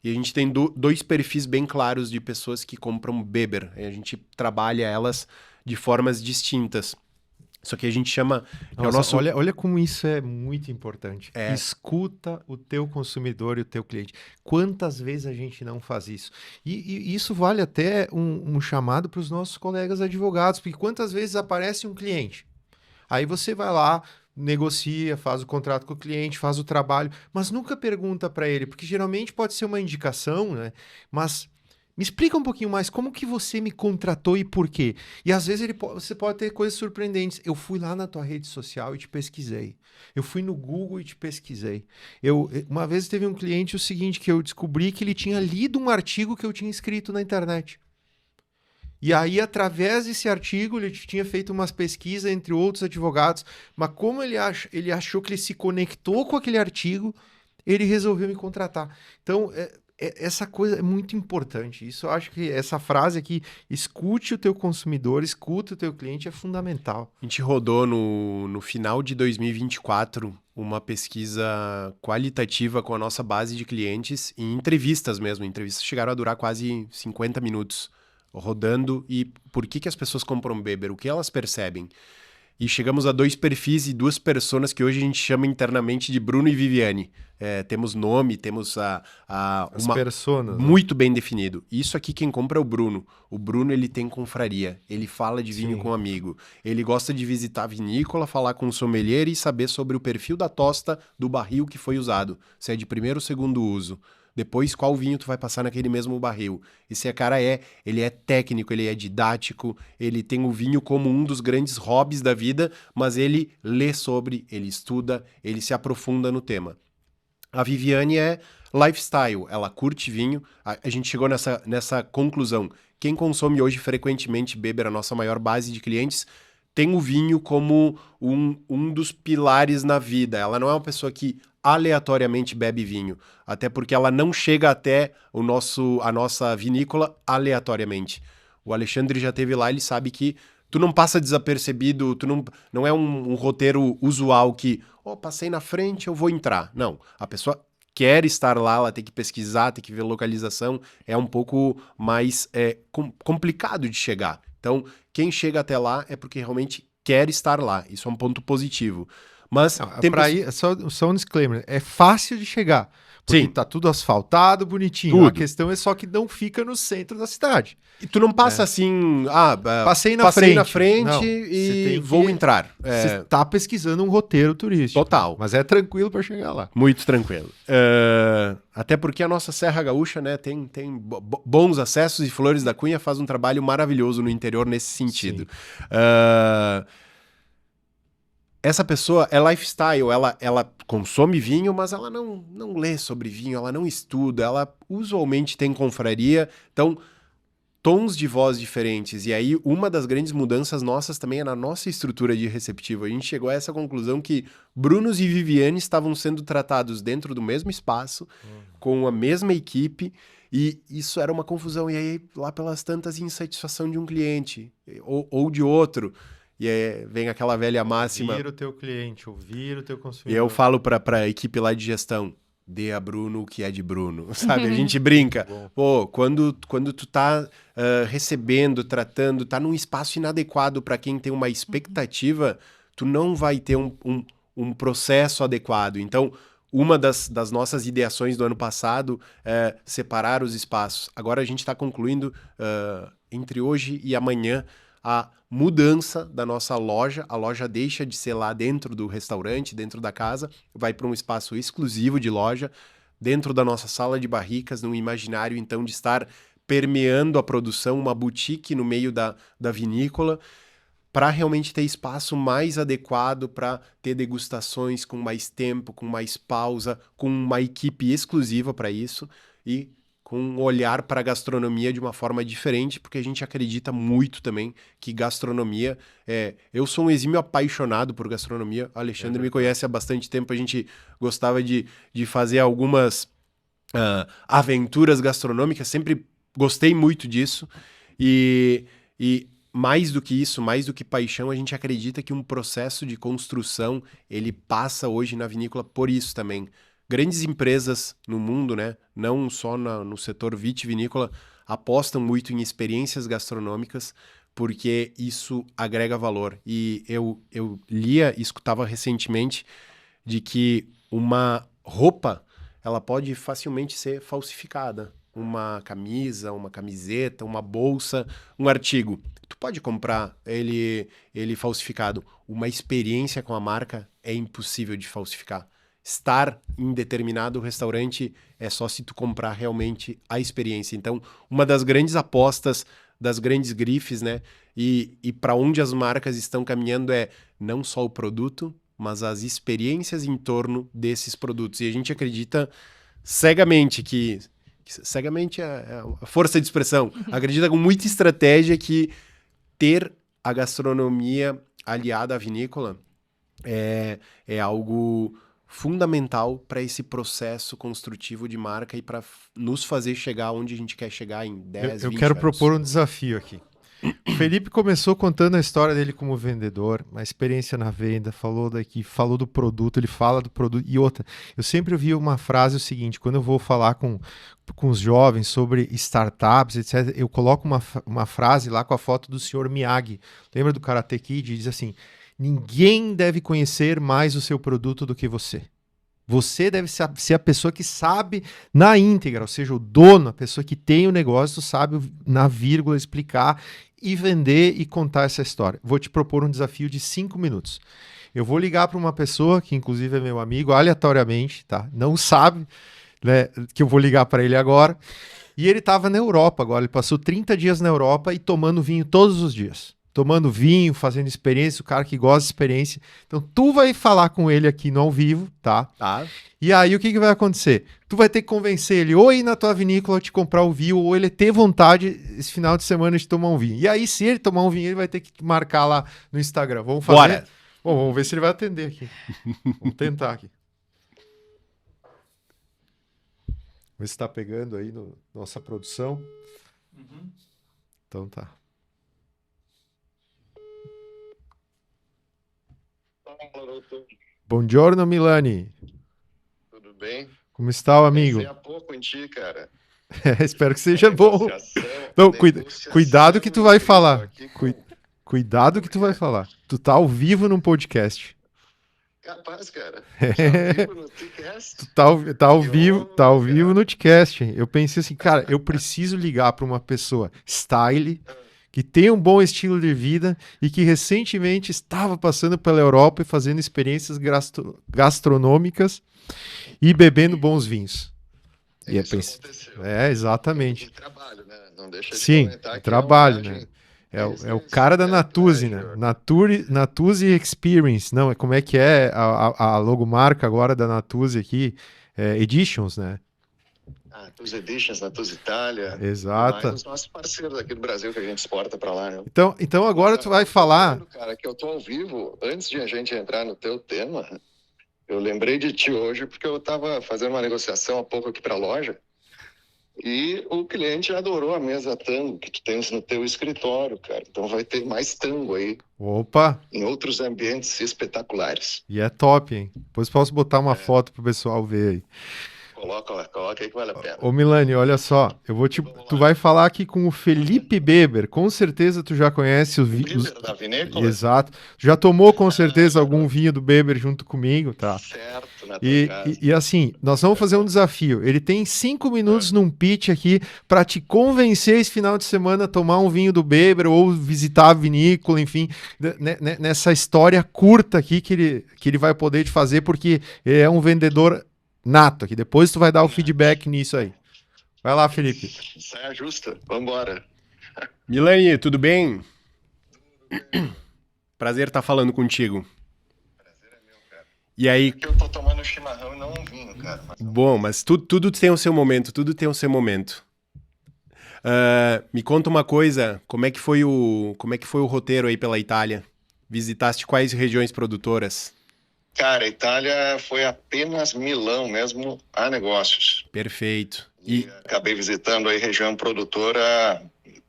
C: E a gente tem 2 perfis bem claros de pessoas que compram Beber. A gente trabalha elas de formas distintas. Isso aqui a gente chama... que é o
B: Nossa,
C: nosso...
B: olha como isso é muito importante.
C: É.
B: Escuta o teu consumidor e o teu cliente. Quantas vezes a gente não faz isso? E isso vale até um chamado para os nossos colegas advogados, porque quantas vezes aparece um cliente? Aí você vai lá, negocia, faz o contrato com o cliente, faz o trabalho, mas nunca pergunta para ele, porque geralmente pode ser uma indicação, né? Mas me explica um pouquinho mais como que você me contratou e por quê. E às vezes você pode ter coisas surpreendentes. Eu fui lá na tua rede social e te pesquisei. Eu fui no Google e te pesquisei. Uma vez teve um cliente o seguinte, que eu descobri que ele tinha lido um artigo que eu tinha escrito na internet. E aí, através desse artigo, ele tinha feito umas pesquisas entre outros advogados, mas como ele achou que ele se conectou com aquele artigo, ele resolveu me contratar. Então, essa coisa é muito importante. Isso eu acho que essa frase aqui, escute o teu consumidor, escute o teu cliente, é fundamental.
C: A gente rodou no final de 2024 uma pesquisa qualitativa com a nossa base de clientes em entrevistas mesmo. Entrevistas chegaram a durar quase 50 minutos. Rodando e por que as pessoas compram Beber, o que elas percebem. E chegamos a 2 perfis e 2 personas que hoje a gente chama internamente de Bruno e Viviane. Temos nome, temos
B: As personas, né?
C: muito bem definido. Isso aqui quem compra é o Bruno. O Bruno, ele tem confraria, ele fala de vinho com um amigo, ele gosta de visitar a vinícola, falar com o sommelier e saber sobre o perfil da tosta do barril que foi usado, se é de primeiro ou segundo uso. Depois, qual vinho tu vai passar naquele mesmo barril. Esse cara ele é técnico, ele é didático, ele tem o vinho como um dos grandes hobbies da vida, mas ele lê sobre, ele estuda, ele se aprofunda no tema. A Viviane é lifestyle, ela curte vinho, a gente chegou nessa conclusão. Quem consome hoje frequentemente Beber, a nossa maior base de clientes, tem o vinho como um dos pilares na vida. Ela não é uma pessoa que aleatoriamente bebe vinho, até porque ela não chega até a nossa vinícola aleatoriamente. O Alexandre já esteve lá, ele sabe que tu não passa desapercebido, tu não é um roteiro usual que, passei na frente, eu vou entrar. Não, a pessoa quer estar lá, ela tem que pesquisar, tem que ver localização, é um pouco mais complicado de chegar. Então, quem chega até lá é porque realmente quer estar lá, isso é um ponto positivo. Mas
B: só um disclaimer, é fácil de chegar, porque tá tudo asfaltado, bonitinho.
C: Tudo.
B: A questão é só que não fica no centro da cidade.
C: E tu não passa assim,
B: passei na frente não,
C: e vou entrar.
B: Você tá pesquisando um roteiro turístico.
C: Total.
B: Mas é tranquilo para chegar lá.
C: Muito tranquilo. Até porque a nossa Serra Gaúcha, né, tem bons acessos e Flores da Cunha faz um trabalho maravilhoso no interior nesse sentido. Essa pessoa é lifestyle, ela consome vinho, mas ela não lê sobre vinho, ela não estuda, ela usualmente tem confraria, então tons de voz diferentes. E aí uma das grandes mudanças nossas também é na nossa estrutura de receptivo. A gente chegou a essa conclusão que Brunos e Viviane estavam sendo tratados dentro do mesmo espaço, com a mesma equipe, e isso era uma confusão. E aí lá pelas tantas, insatisfação de um cliente ou de outro. E aí vem aquela velha máxima.
B: Ouvir o teu cliente, ouvir o teu consumidor.
C: E eu falo para a equipe lá de gestão, dê a Bruno o que é de Bruno, sabe? A gente brinca. Pô, quando tu tá recebendo, tratando, tá num espaço inadequado para quem tem uma expectativa, tu não vai ter um processo adequado. Então, uma das nossas ideações do ano passado é separar os espaços. Agora a gente está concluindo, entre hoje e amanhã, a mudança da nossa loja. A loja deixa de ser lá dentro do restaurante, dentro da casa, vai para um espaço exclusivo de loja, dentro da nossa sala de barricas, num imaginário, então, de estar permeando a produção, uma boutique no meio da vinícola, para realmente ter espaço mais adequado para ter degustações com mais tempo, com mais pausa, com uma equipe exclusiva para isso e com um olhar para a gastronomia de uma forma diferente, porque a gente acredita muito também que gastronomia... Eu sou um exímio apaixonado por gastronomia, o Alexandre me conhece há bastante tempo, a gente gostava de fazer algumas aventuras gastronômicas, sempre gostei muito disso, e mais do que isso, mais do que paixão, a gente acredita que um processo de construção, ele passa hoje na vinícola por isso também. Grandes empresas no mundo, né, não só no setor vitivinícola, apostam muito em experiências gastronômicas porque isso agrega valor. E eu lia e escutava recentemente de que uma roupa, ela pode facilmente ser falsificada. Uma camisa, uma camiseta, uma bolsa, um artigo. Tu pode comprar ele falsificado. Uma experiência com a marca é impossível de falsificar. Estar em determinado restaurante é só se tu comprar realmente a experiência. Então, uma das grandes apostas das grandes grifes, né? E para onde as marcas estão caminhando é não só o produto, mas as experiências em torno desses produtos. E a gente acredita cegamente que cegamente é a força de expressão. Acredita com muita estratégia que ter a gastronomia aliada à vinícola é algo fundamental para esse processo construtivo de marca e para nos fazer chegar onde a gente quer chegar em 10,
B: Eu
C: 20
B: quero
C: anos.
B: propor um desafio aqui. O Felipe começou contando a história dele como vendedor, a experiência na venda, falou do produto, ele fala do produto. E outra, eu sempre ouvi uma frase o seguinte, quando eu vou falar com os jovens sobre startups, etc., eu coloco uma frase lá com a foto do senhor Miyagi. Lembra do Karate Kid? Diz assim, ninguém deve conhecer mais o seu produto do que você. Você deve ser a pessoa que sabe na íntegra, ou seja, o dono, a pessoa que tem o negócio, sabe na vírgula explicar e vender e contar essa história. Vou te propor um desafio de 5 minutos. Eu vou ligar para uma pessoa, que inclusive é meu amigo, aleatoriamente, tá? Não sabe, né, que eu vou ligar para ele agora. E ele estava na Europa agora, ele passou 30 dias na Europa e tomando vinho todos os dias. Tomando vinho, fazendo experiência, o cara que gosta de experiência. Então, tu vai falar com ele aqui no ao vivo, tá?
C: Tá.
B: E aí, o que vai acontecer? Tu vai ter que convencer ele ou ir na tua vinícola te comprar o vinho, ou ele ter vontade esse final de semana de tomar um vinho. E aí, se ele tomar um vinho, ele vai ter que marcar lá no Instagram. Vamos fazer?
C: Bora!
B: Bom, vamos ver se ele vai atender aqui. Vamos tentar aqui. Ver se tá pegando aí no nossa produção. Então tá. Buongiorno, Milani.
D: Tudo bem?
B: Como está o amigo?
D: Pensei há pouco em ti, cara.
B: Espero que seja bom.
D: Negociação,
B: Não,
D: negociação,
B: cuidado que tu vai
D: incrível
B: falar.
D: aqui com-
B: Cuidado que tu vai falar. Tu tá ao vivo num podcast.
D: Capaz, cara. Já vivo no Ticast?
B: Tu tá ao
D: Que
B: vivo,
D: honra,
B: tá ao
D: cara.
B: vivo no podcast. Eu pensei assim, cara, eu preciso ligar para uma pessoa style, que tem um bom estilo de vida e que recentemente estava passando pela Europa e fazendo experiências gastronômicas e bebendo bons vinhos. E eu
D: Isso
B: pensei,
D: aconteceu.
B: exatamente.
D: E trabalho, né? Não deixa de
B: Sim,
D: comentar que
B: trabalho,
D: é uma viagem
B: né? É o cara da
D: experiencial,
B: Natuzzi, né? Natuzzi Experience. Não, como é que é a logomarca agora da Natuzzi aqui? Editions, né?
D: Tus Editions, na Tus Itália.
B: Exato.
D: Mais os nossos parceiros aqui do Brasil que a gente exporta pra lá, né?
B: Então agora tu vai falar.
D: Cara, que eu tô ao vivo. Antes de a gente entrar no teu tema, eu lembrei de ti hoje porque eu tava fazendo uma negociação há pouco aqui pra loja e o cliente adorou a mesa tango que tu tens no teu escritório, cara. Então vai ter mais tango aí,
B: Opa,
D: em outros ambientes espetaculares.
B: e é top, hein? Depois posso botar uma foto pro pessoal ver aí.
D: Coloca aí que vale a pena.
B: Ô Milani, olha só, tu vai falar aqui com o Felipe Beber. Com certeza tu já conhece os vinhos.
D: Líder da vinícola?
B: Exato. Já tomou com certeza algum vinho do Beber junto comigo, tá?
D: Certo, na tua
B: E,
D: casa.
B: e assim, nós vamos fazer um desafio. Ele tem 5 minutos num pitch aqui para te convencer esse final de semana a tomar um vinho do Beber ou visitar a vinícola, enfim, nessa história curta aqui que ele vai poder te fazer, porque ele é um vendedor nato aqui. Depois tu vai dar o feedback nisso aí. Vai lá, Felipe.
D: Saia justa. Vambora.
C: Milani, tudo bem? Prazer estar falando contigo.
D: Prazer é meu, cara.
C: E aí,
D: Porque eu tô tomando chimarrão e não um vinho, cara. Mas
C: bom, mas tudo tem o seu momento, tudo tem o seu momento. Me conta uma coisa, como é que foi o roteiro aí pela Itália? Visitaste quais regiões produtoras?
D: cara, a Itália foi apenas Milão mesmo a negócios.
C: Perfeito.
D: E acabei visitando aí região produtora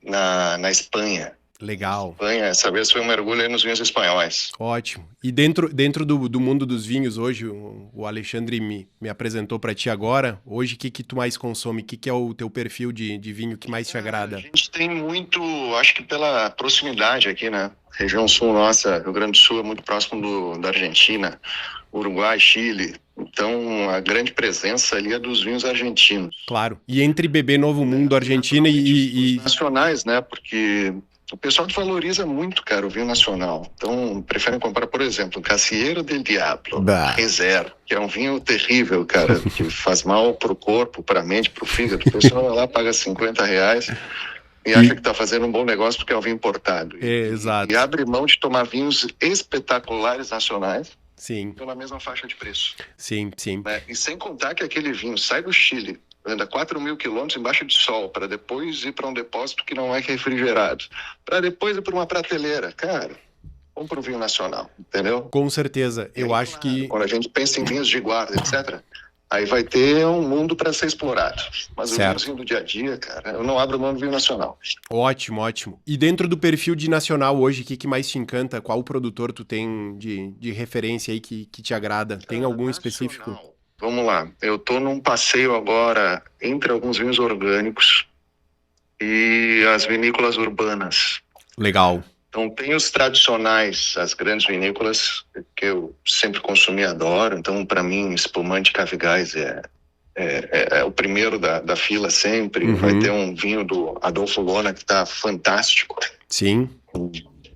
D: na Espanha.
C: Legal.
D: Espanha. Essa vez foi um mergulho aí nos vinhos espanhóis.
C: Ótimo. E dentro do mundo dos vinhos hoje, o Alexandre me apresentou para ti agora. Hoje, o que tu mais consome? O que é o teu perfil de vinho que mais te
D: A
C: agrada?
D: gente tem muito, acho que pela proximidade aqui, né? Região sul nossa, Rio Grande do Sul é muito próximo da Argentina, Uruguai, Chile. Então, a grande presença ali é dos vinhos argentinos.
C: Claro. E entre beber Novo Mundo, Argentina e...
D: Nacionais, né? Porque o pessoal valoriza muito, cara, o vinho nacional. Então, preferem comprar, por exemplo, Cacieiro del Diablo,
C: Bah.
D: Reserva, que é um vinho terrível, cara, que faz mal pro corpo, pra mente, pro fígado. O pessoal vai lá, paga R$50 e acha que tá fazendo um bom negócio porque é um vinho importado.
C: Exato.
D: E abre mão de tomar vinhos espetaculares nacionais
C: Sim,
D: pela mesma faixa de preço.
C: sim.
D: Né? E sem contar que aquele vinho sai do Chile, anda 4.000 quilômetros embaixo de sol, para depois ir para um depósito que não é refrigerado, para depois ir para uma prateleira. Cara, vamos para o vinho nacional, entendeu?
C: Com certeza. Eu
D: E aí,
C: acho que...
D: quando a gente pensa em vinhos de guarda, etc., aí vai ter um mundo para ser explorado. Mas o
C: Certo.
D: vinhozinho do dia a dia, cara, eu não abro mão do vinho nacional.
C: Ótimo, ótimo. E dentro do perfil de nacional hoje, o que mais te encanta? Qual produtor tu tem de referência aí que te agrada? Tem algum específico?
D: Nacional. Vamos lá, eu tô num passeio agora entre alguns vinhos orgânicos e as vinícolas urbanas.
C: Legal.
D: Então tem os tradicionais, as grandes vinícolas, que eu sempre consumi e adoro. Então, para mim, espumante Cavigás é o primeiro da fila sempre.
C: Uhum.
D: Vai ter um vinho do Adolfo Lona que tá fantástico.
C: Sim.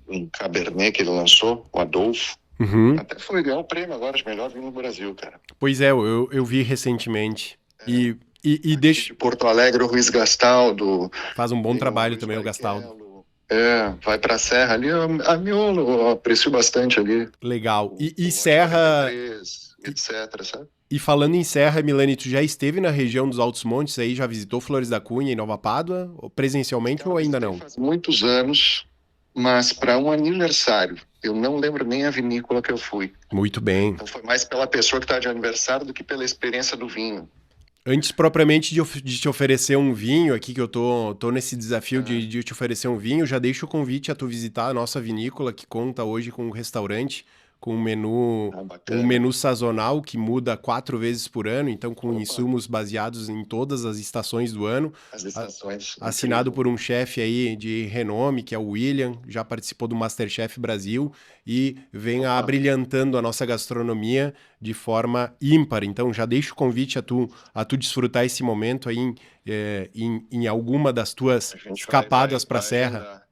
D: Um Cabernet que ele lançou, o Adolfo.
C: Uhum.
D: Até foi ganhar o prêmio agora de melhor vinho no Brasil, cara.
C: Pois é, eu vi recentemente. E deixa...
D: De Porto Alegre, o Ruiz Gastaldo.
C: Faz um bom
D: Tem
C: trabalho
D: Luiz
C: também o
D: Barrichello.
C: Gastaldo.
D: Vai pra Serra ali, a Miolo, eu aprecio bastante ali.
C: Legal. E
D: O
C: Serra...
D: 43, etc, sabe?
C: E falando em Serra, Milani, tu já esteve na região dos Altos Montes aí? Já visitou Flores da Cunha e Nova Pádua? Presencialmente ou ainda não?
D: Faz muitos anos, mas para um aniversário. Eu não lembro nem a vinícola que eu fui.
C: Muito bem.
D: Então foi mais pela pessoa que está de aniversário do que pela experiência do vinho.
C: Antes propriamente de te oferecer um vinho aqui, que eu tô nesse desafio de te oferecer um vinho, já deixo o convite a tu visitar a nossa vinícola, que conta hoje com um restaurante, com um menu sazonal que muda 4 vezes por ano, então com insumos baseados em todas as estações do ano.
D: As estações.
C: Assinado por um chefe aí de renome, que é o William, já participou do MasterChef Brasil e vem abrilhantando a nossa gastronomia de forma ímpar. Então já deixo o convite a tu desfrutar esse momento aí em alguma das tuas escapadas para a Serra.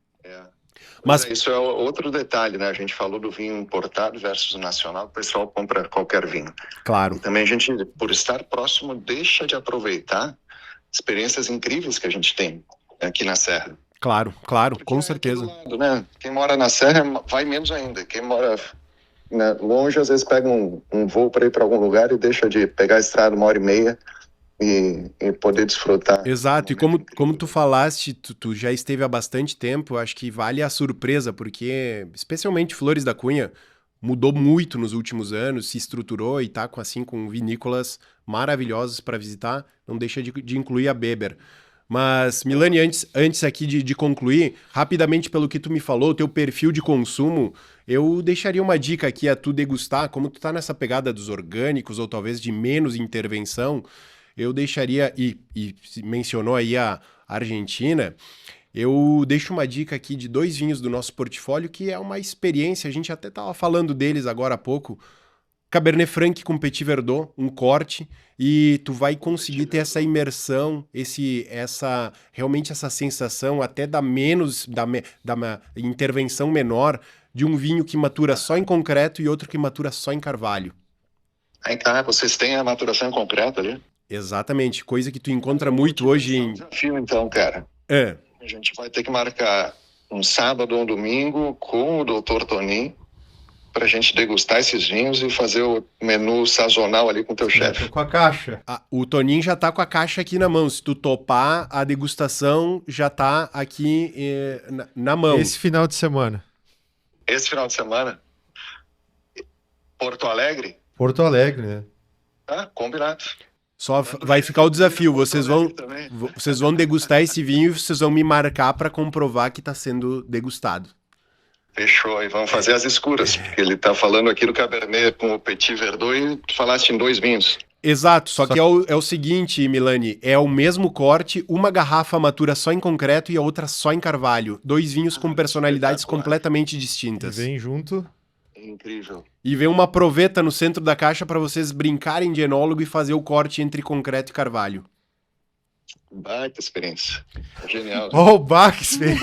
D: Mas isso é outro detalhe, né? A gente falou do vinho importado versus o nacional, o pessoal compra qualquer vinho.
C: Claro.
D: E também a gente, por estar próximo, deixa de aproveitar experiências incríveis que a gente tem aqui na Serra.
C: Claro,
D: Porque
C: com certeza.
D: do lado, né? Quem mora na Serra vai menos ainda. Quem mora longe, às vezes pega um voo para ir para algum lugar e deixa de pegar a estrada 1h30 e poder desfrutar.
C: Exato, e como tu falaste, tu já esteve há bastante tempo, acho que vale a surpresa, porque especialmente Flores da Cunha mudou muito nos últimos anos, se estruturou e tá com vinícolas maravilhosas para visitar, não deixa de incluir a Beber. Mas, Milani, antes aqui de concluir, rapidamente pelo que tu me falou, o teu perfil de consumo, eu deixaria uma dica aqui a tu degustar, como tu tá nessa pegada dos orgânicos ou talvez de menos intervenção, eu deixaria, e mencionou aí a Argentina, eu deixo uma dica aqui de 2 vinhos do nosso portfólio, que é uma experiência, a gente até estava falando deles agora há pouco, Cabernet Franc com Petit Verdot, um corte, e tu vai conseguir ter essa imersão, realmente essa sensação até da intervenção menor de um vinho que matura só em concreto e outro que matura só em carvalho.
D: Então, vocês têm a maturação em concreto ali?
C: Exatamente, coisa que tu encontra muito hoje em...
D: Desafio, então, cara. A gente vai ter que marcar um sábado ou um domingo com o Dr. Tonin pra gente degustar esses vinhos e fazer o menu sazonal ali com o teu chefe.
B: Tô com a caixa.
C: O Toninho já tá com a caixa aqui na mão. Se tu topar, a degustação já tá aqui na mão.
B: Esse final de semana.
D: Esse final de semana? Porto Alegre?
B: Porto Alegre, né?
D: Combinado.
C: Só vai ficar o desafio. Vocês vão
D: Também.
C: degustar esse vinho e vocês vão me marcar para comprovar que está sendo degustado.
D: Fechou, e vamos fazer as escuras, porque ele tá falando aqui do Cabernet com o Petit Verdot e tu falaste em 2 vinhos.
C: Exato, só que é o seguinte, Milani, é o mesmo corte, uma garrafa matura só em concreto e a outra só em carvalho. 2 vinhos com personalidades completamente distintas.
B: Vem junto.
D: Incrível.
C: E vem uma proveta no centro da caixa para vocês brincarem de enólogo e fazer o corte entre concreto e carvalho.
D: Baita experiência. Genial.
B: Ó, o Bax, velho.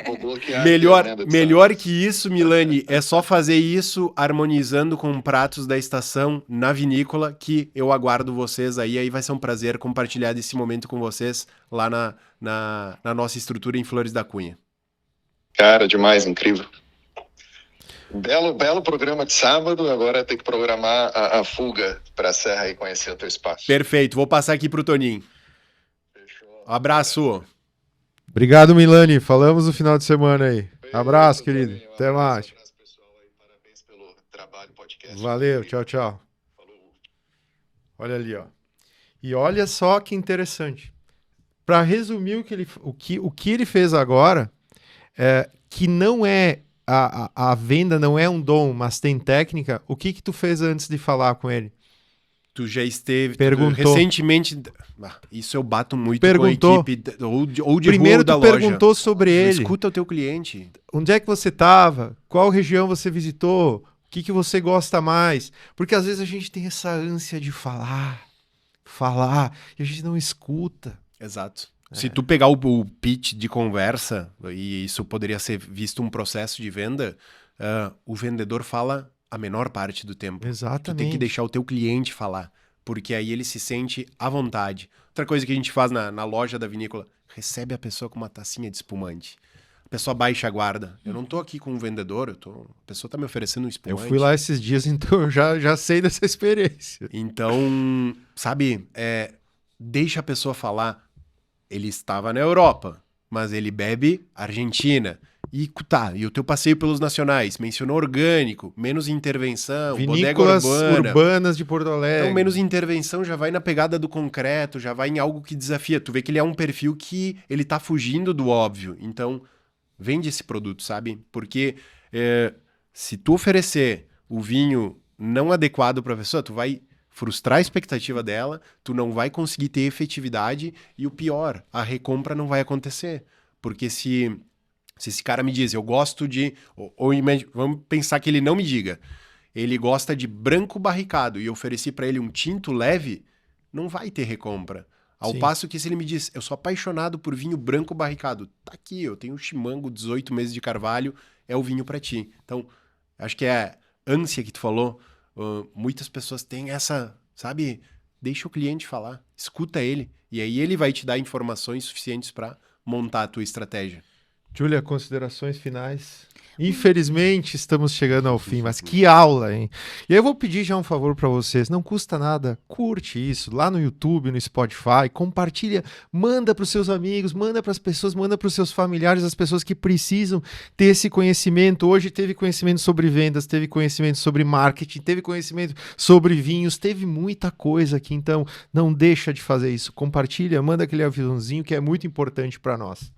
D: Vou bloquear
C: Melhor,
D: aqui a agenda de
C: melhor
D: sábado.
C: que isso, Milani, é só fazer isso harmonizando com pratos da estação na vinícola, que eu aguardo vocês aí vai ser um prazer compartilhar desse momento com vocês lá na nossa estrutura em Flores da Cunha.
D: Cara, demais, incrível. Belo programa de sábado, agora tem que programar a fuga pra Serra e conhecer o teu espaço.
C: Perfeito, vou passar aqui pro Toninho.
D: Fechou.
C: Abraço.
B: Obrigado, Milani. Falamos no final de semana aí. Abraço, querido.
D: Toninho.
B: Até mais.
D: Abraço, pessoal, aí. Parabéns pelo trabalho, podcast.
B: Valeu, tchau, tchau.
D: Falou.
B: Olha ali, ó. E olha só que interessante. Para resumir o que ele fez agora, que não é a venda não é um dom, mas tem técnica. O que tu fez antes de falar com ele?
C: Tu já esteve
B: Perguntou.
C: recentemente. Isso eu bato muito
B: Perguntou.
C: com a equipe ou de
B: Primeiro
C: rua ou da
B: tu
C: loja.
B: perguntou sobre ele.
C: Escuta o teu cliente.
B: Onde é que você estava? Qual região você visitou? O que você gosta mais? Porque às vezes a gente tem essa ânsia de falar, e a gente não escuta.
C: Exato. Se tu pegar o pitch de conversa, e isso poderia ser visto um processo de venda, o vendedor fala a menor parte do tempo.
B: Exatamente.
C: Tu tem que deixar o teu cliente falar, porque aí ele se sente à vontade. Outra coisa que a gente faz na loja da vinícola, recebe a pessoa com uma tacinha de espumante. A pessoa baixa a guarda. Eu não tô aqui com um vendedor, a pessoa tá me oferecendo um
B: Eu
C: espumante.
B: fui lá esses dias, então eu já sei dessa experiência.
C: Então, sabe, deixa a pessoa falar. Ele estava na Europa, mas ele bebe Argentina. E o teu passeio pelos nacionais? Mencionou orgânico, menos intervenção,
B: Vinícolas
C: bodega urbana.
B: urbanas de Porto Alegre.
C: Então, menos intervenção já vai na pegada do concreto, já vai em algo que desafia. Tu vê que ele é um perfil que ele tá fugindo do óbvio. Então, vende esse produto, sabe? Porque se tu oferecer o vinho não adequado para a pessoa, tu vai frustrar a expectativa dela, tu não vai conseguir ter efetividade e o pior, a recompra não vai acontecer. Porque se esse cara me diz, eu gosto de... vamos pensar que ele não me diga. Ele gosta de branco barricado e eu ofereci para ele um tinto leve, não vai ter recompra. Ao
B: Sim.
C: passo que se ele me diz, eu sou apaixonado por vinho branco barricado, tá aqui, eu tenho um Chimango 18 meses de carvalho, é o vinho para ti. Então, acho que é a ânsia que tu falou, muitas pessoas têm essa, sabe, deixa o cliente falar, escuta ele, e aí ele vai te dar informações suficientes para montar a tua estratégia.
B: Júlia, considerações finais? Infelizmente, estamos chegando ao fim, mas que aula, hein? E aí eu vou pedir já um favor para vocês, não custa nada, curte isso, lá no YouTube, no Spotify, compartilha, manda para os seus amigos, manda para as pessoas, manda para os seus familiares, as pessoas que precisam ter esse conhecimento. Hoje teve conhecimento sobre vendas, teve conhecimento sobre marketing, teve conhecimento sobre vinhos, teve muita coisa aqui, então não deixa de fazer isso. Compartilha, manda aquele aviãozinho que é muito importante para nós.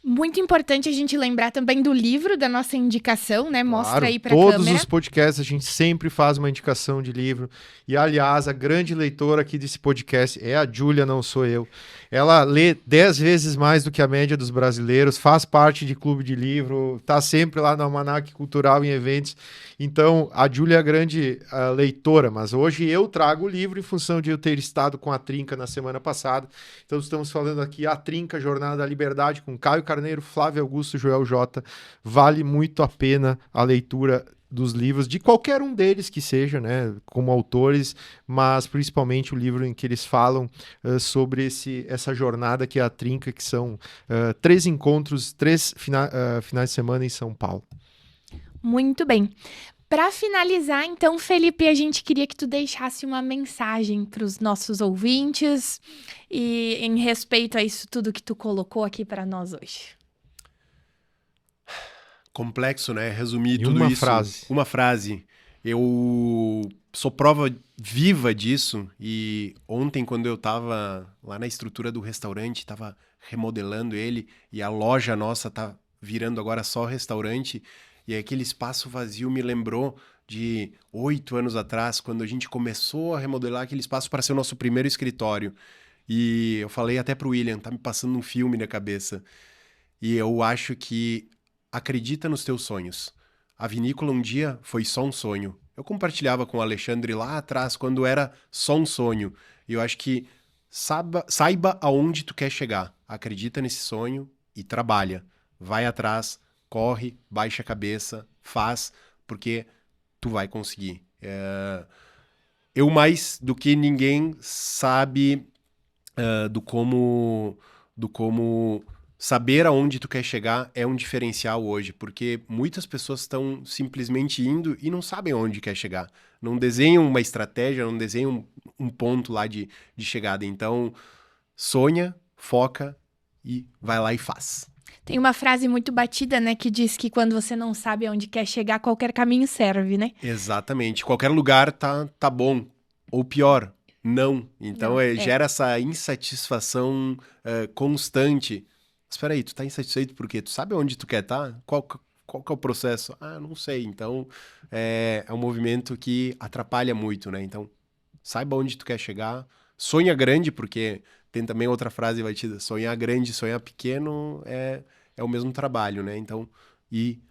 A: Muito importante a gente lembrar também do livro da nossa indicação, né? Mostra
B: Claro,
A: aí pra
B: todos
A: câmera.
B: os podcasts a gente sempre faz uma indicação de livro. E, aliás, a grande leitora aqui desse podcast é a Júlia, não sou eu. Ela lê 10 vezes mais do que a média dos brasileiros, faz parte de clube de livro, está sempre lá no Almanac Cultural em eventos. Então, a Júlia é a grande leitora, mas hoje eu trago o livro em função de eu ter estado com a Trinca na semana passada. Então, estamos falando aqui A Trinca, Jornada da Liberdade, com Caio Carneiro, Flávio Augusto, Joel J. Vale muito a pena a leitura dos livros, de qualquer um deles que seja, né, como autores, mas principalmente o livro em que eles falam sobre essa jornada que é a Trinca, que são 3 encontros, 3 finais de semana em São Paulo.
A: Muito bem. Para finalizar, então, Felipe, a gente queria que tu deixasse uma mensagem para os nossos ouvintes e em respeito a isso tudo que tu colocou aqui para nós hoje.
C: Complexo, né? Resumir
B: Em
C: tudo
B: uma
C: isso.
B: frase.
C: Uma frase. Eu sou prova viva disso e ontem, quando eu tava lá na estrutura do restaurante, tava remodelando ele e a loja nossa tá virando agora só restaurante, e aquele espaço vazio me lembrou de 8 anos atrás, quando a gente começou a remodelar aquele espaço para ser o nosso primeiro escritório. E eu falei até pro William, tá me passando um filme na cabeça. E eu acho que acredita nos teus sonhos. A vinícola um dia foi só um sonho. Eu compartilhava com o Alexandre lá atrás, quando era só um sonho. E eu acho que saiba aonde tu quer chegar. Acredita nesse sonho e trabalha. Vai atrás, corre, baixa a cabeça, faz, porque tu vai conseguir. Eu mais do que ninguém sabe do como saber aonde tu quer chegar é um diferencial hoje, porque muitas pessoas estão simplesmente indo e não sabem aonde quer chegar. Não desenham uma estratégia, não desenham um ponto lá de chegada. Então, sonha, foca e vai lá e faz.
A: Tem uma frase muito batida, né, que diz que quando você não sabe aonde quer chegar, qualquer caminho serve, né?
C: Exatamente. Qualquer lugar tá bom. Ou pior, não. Então, gera essa insatisfação constante. Espera aí, tu tá insatisfeito por quê? Tu sabe onde tu quer estar? Qual que é o processo? Ah, não sei. Então, é um movimento que atrapalha muito, né? Então, saiba onde tu quer chegar. Sonha grande, porque tem também outra frase batida. Sonhar grande, sonhar pequeno é o mesmo trabalho, né? Então,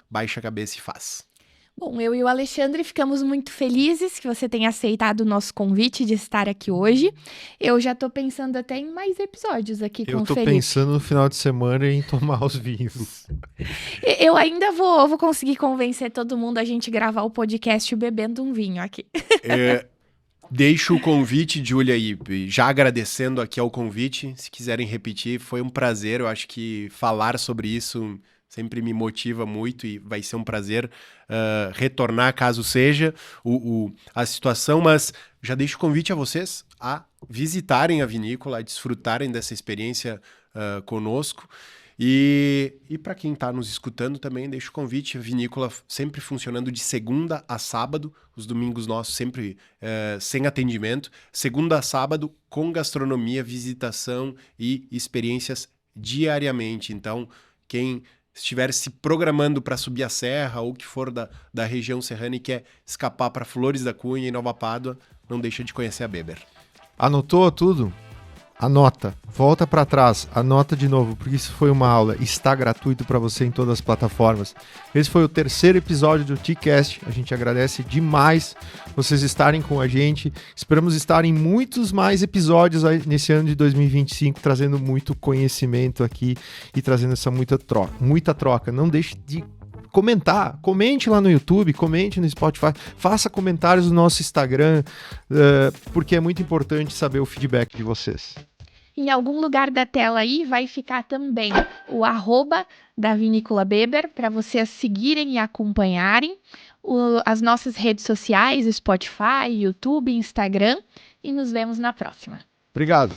C: baixa a cabeça e faz.
A: Bom, eu e o Alexandre ficamos muito felizes que você tenha aceitado o nosso convite de estar aqui hoje. Eu já tô pensando até em mais episódios aqui com o Felipe.
B: Eu tô pensando no final de semana em tomar os vinhos.
A: Eu ainda vou conseguir convencer todo mundo a gente gravar o podcast bebendo um vinho aqui.
C: Deixo o convite, Júlia, e já agradecendo aqui ao convite, se quiserem repetir, foi um prazer. Eu acho que falar sobre isso sempre me motiva muito e vai ser um prazer retornar caso seja a situação, mas já deixo o convite a vocês a visitarem a vinícola, a desfrutarem dessa experiência conosco. E para quem está nos escutando também, deixo o convite, a vinícola sempre funcionando de segunda a sábado, os domingos nossos sempre sem atendimento, segunda a sábado com gastronomia, visitação e experiências diariamente. Então, quem estiver se programando para subir a serra ou que for da região serrana e quer escapar para Flores da Cunha e Nova Pádua, não deixa de conhecer a Beber.
B: Anotou tudo? Anota, volta para trás, anota de novo, porque isso foi uma aula, está gratuito para você em todas as plataformas. Esse foi o 3º episódio do TCast, a gente agradece demais vocês estarem com a gente, esperamos estar em muitos mais episódios nesse ano de 2025, trazendo muito conhecimento aqui e trazendo essa muita troca. Não deixe de comentar, comente lá no YouTube, comente no Spotify, faça comentários no nosso Instagram, porque é muito importante saber o feedback de vocês.
A: Em algum lugar da tela aí vai ficar também o @ da Vinícola Beber para vocês seguirem e acompanharem as nossas redes sociais, Spotify, YouTube, Instagram, e nos vemos na próxima.
B: Obrigado.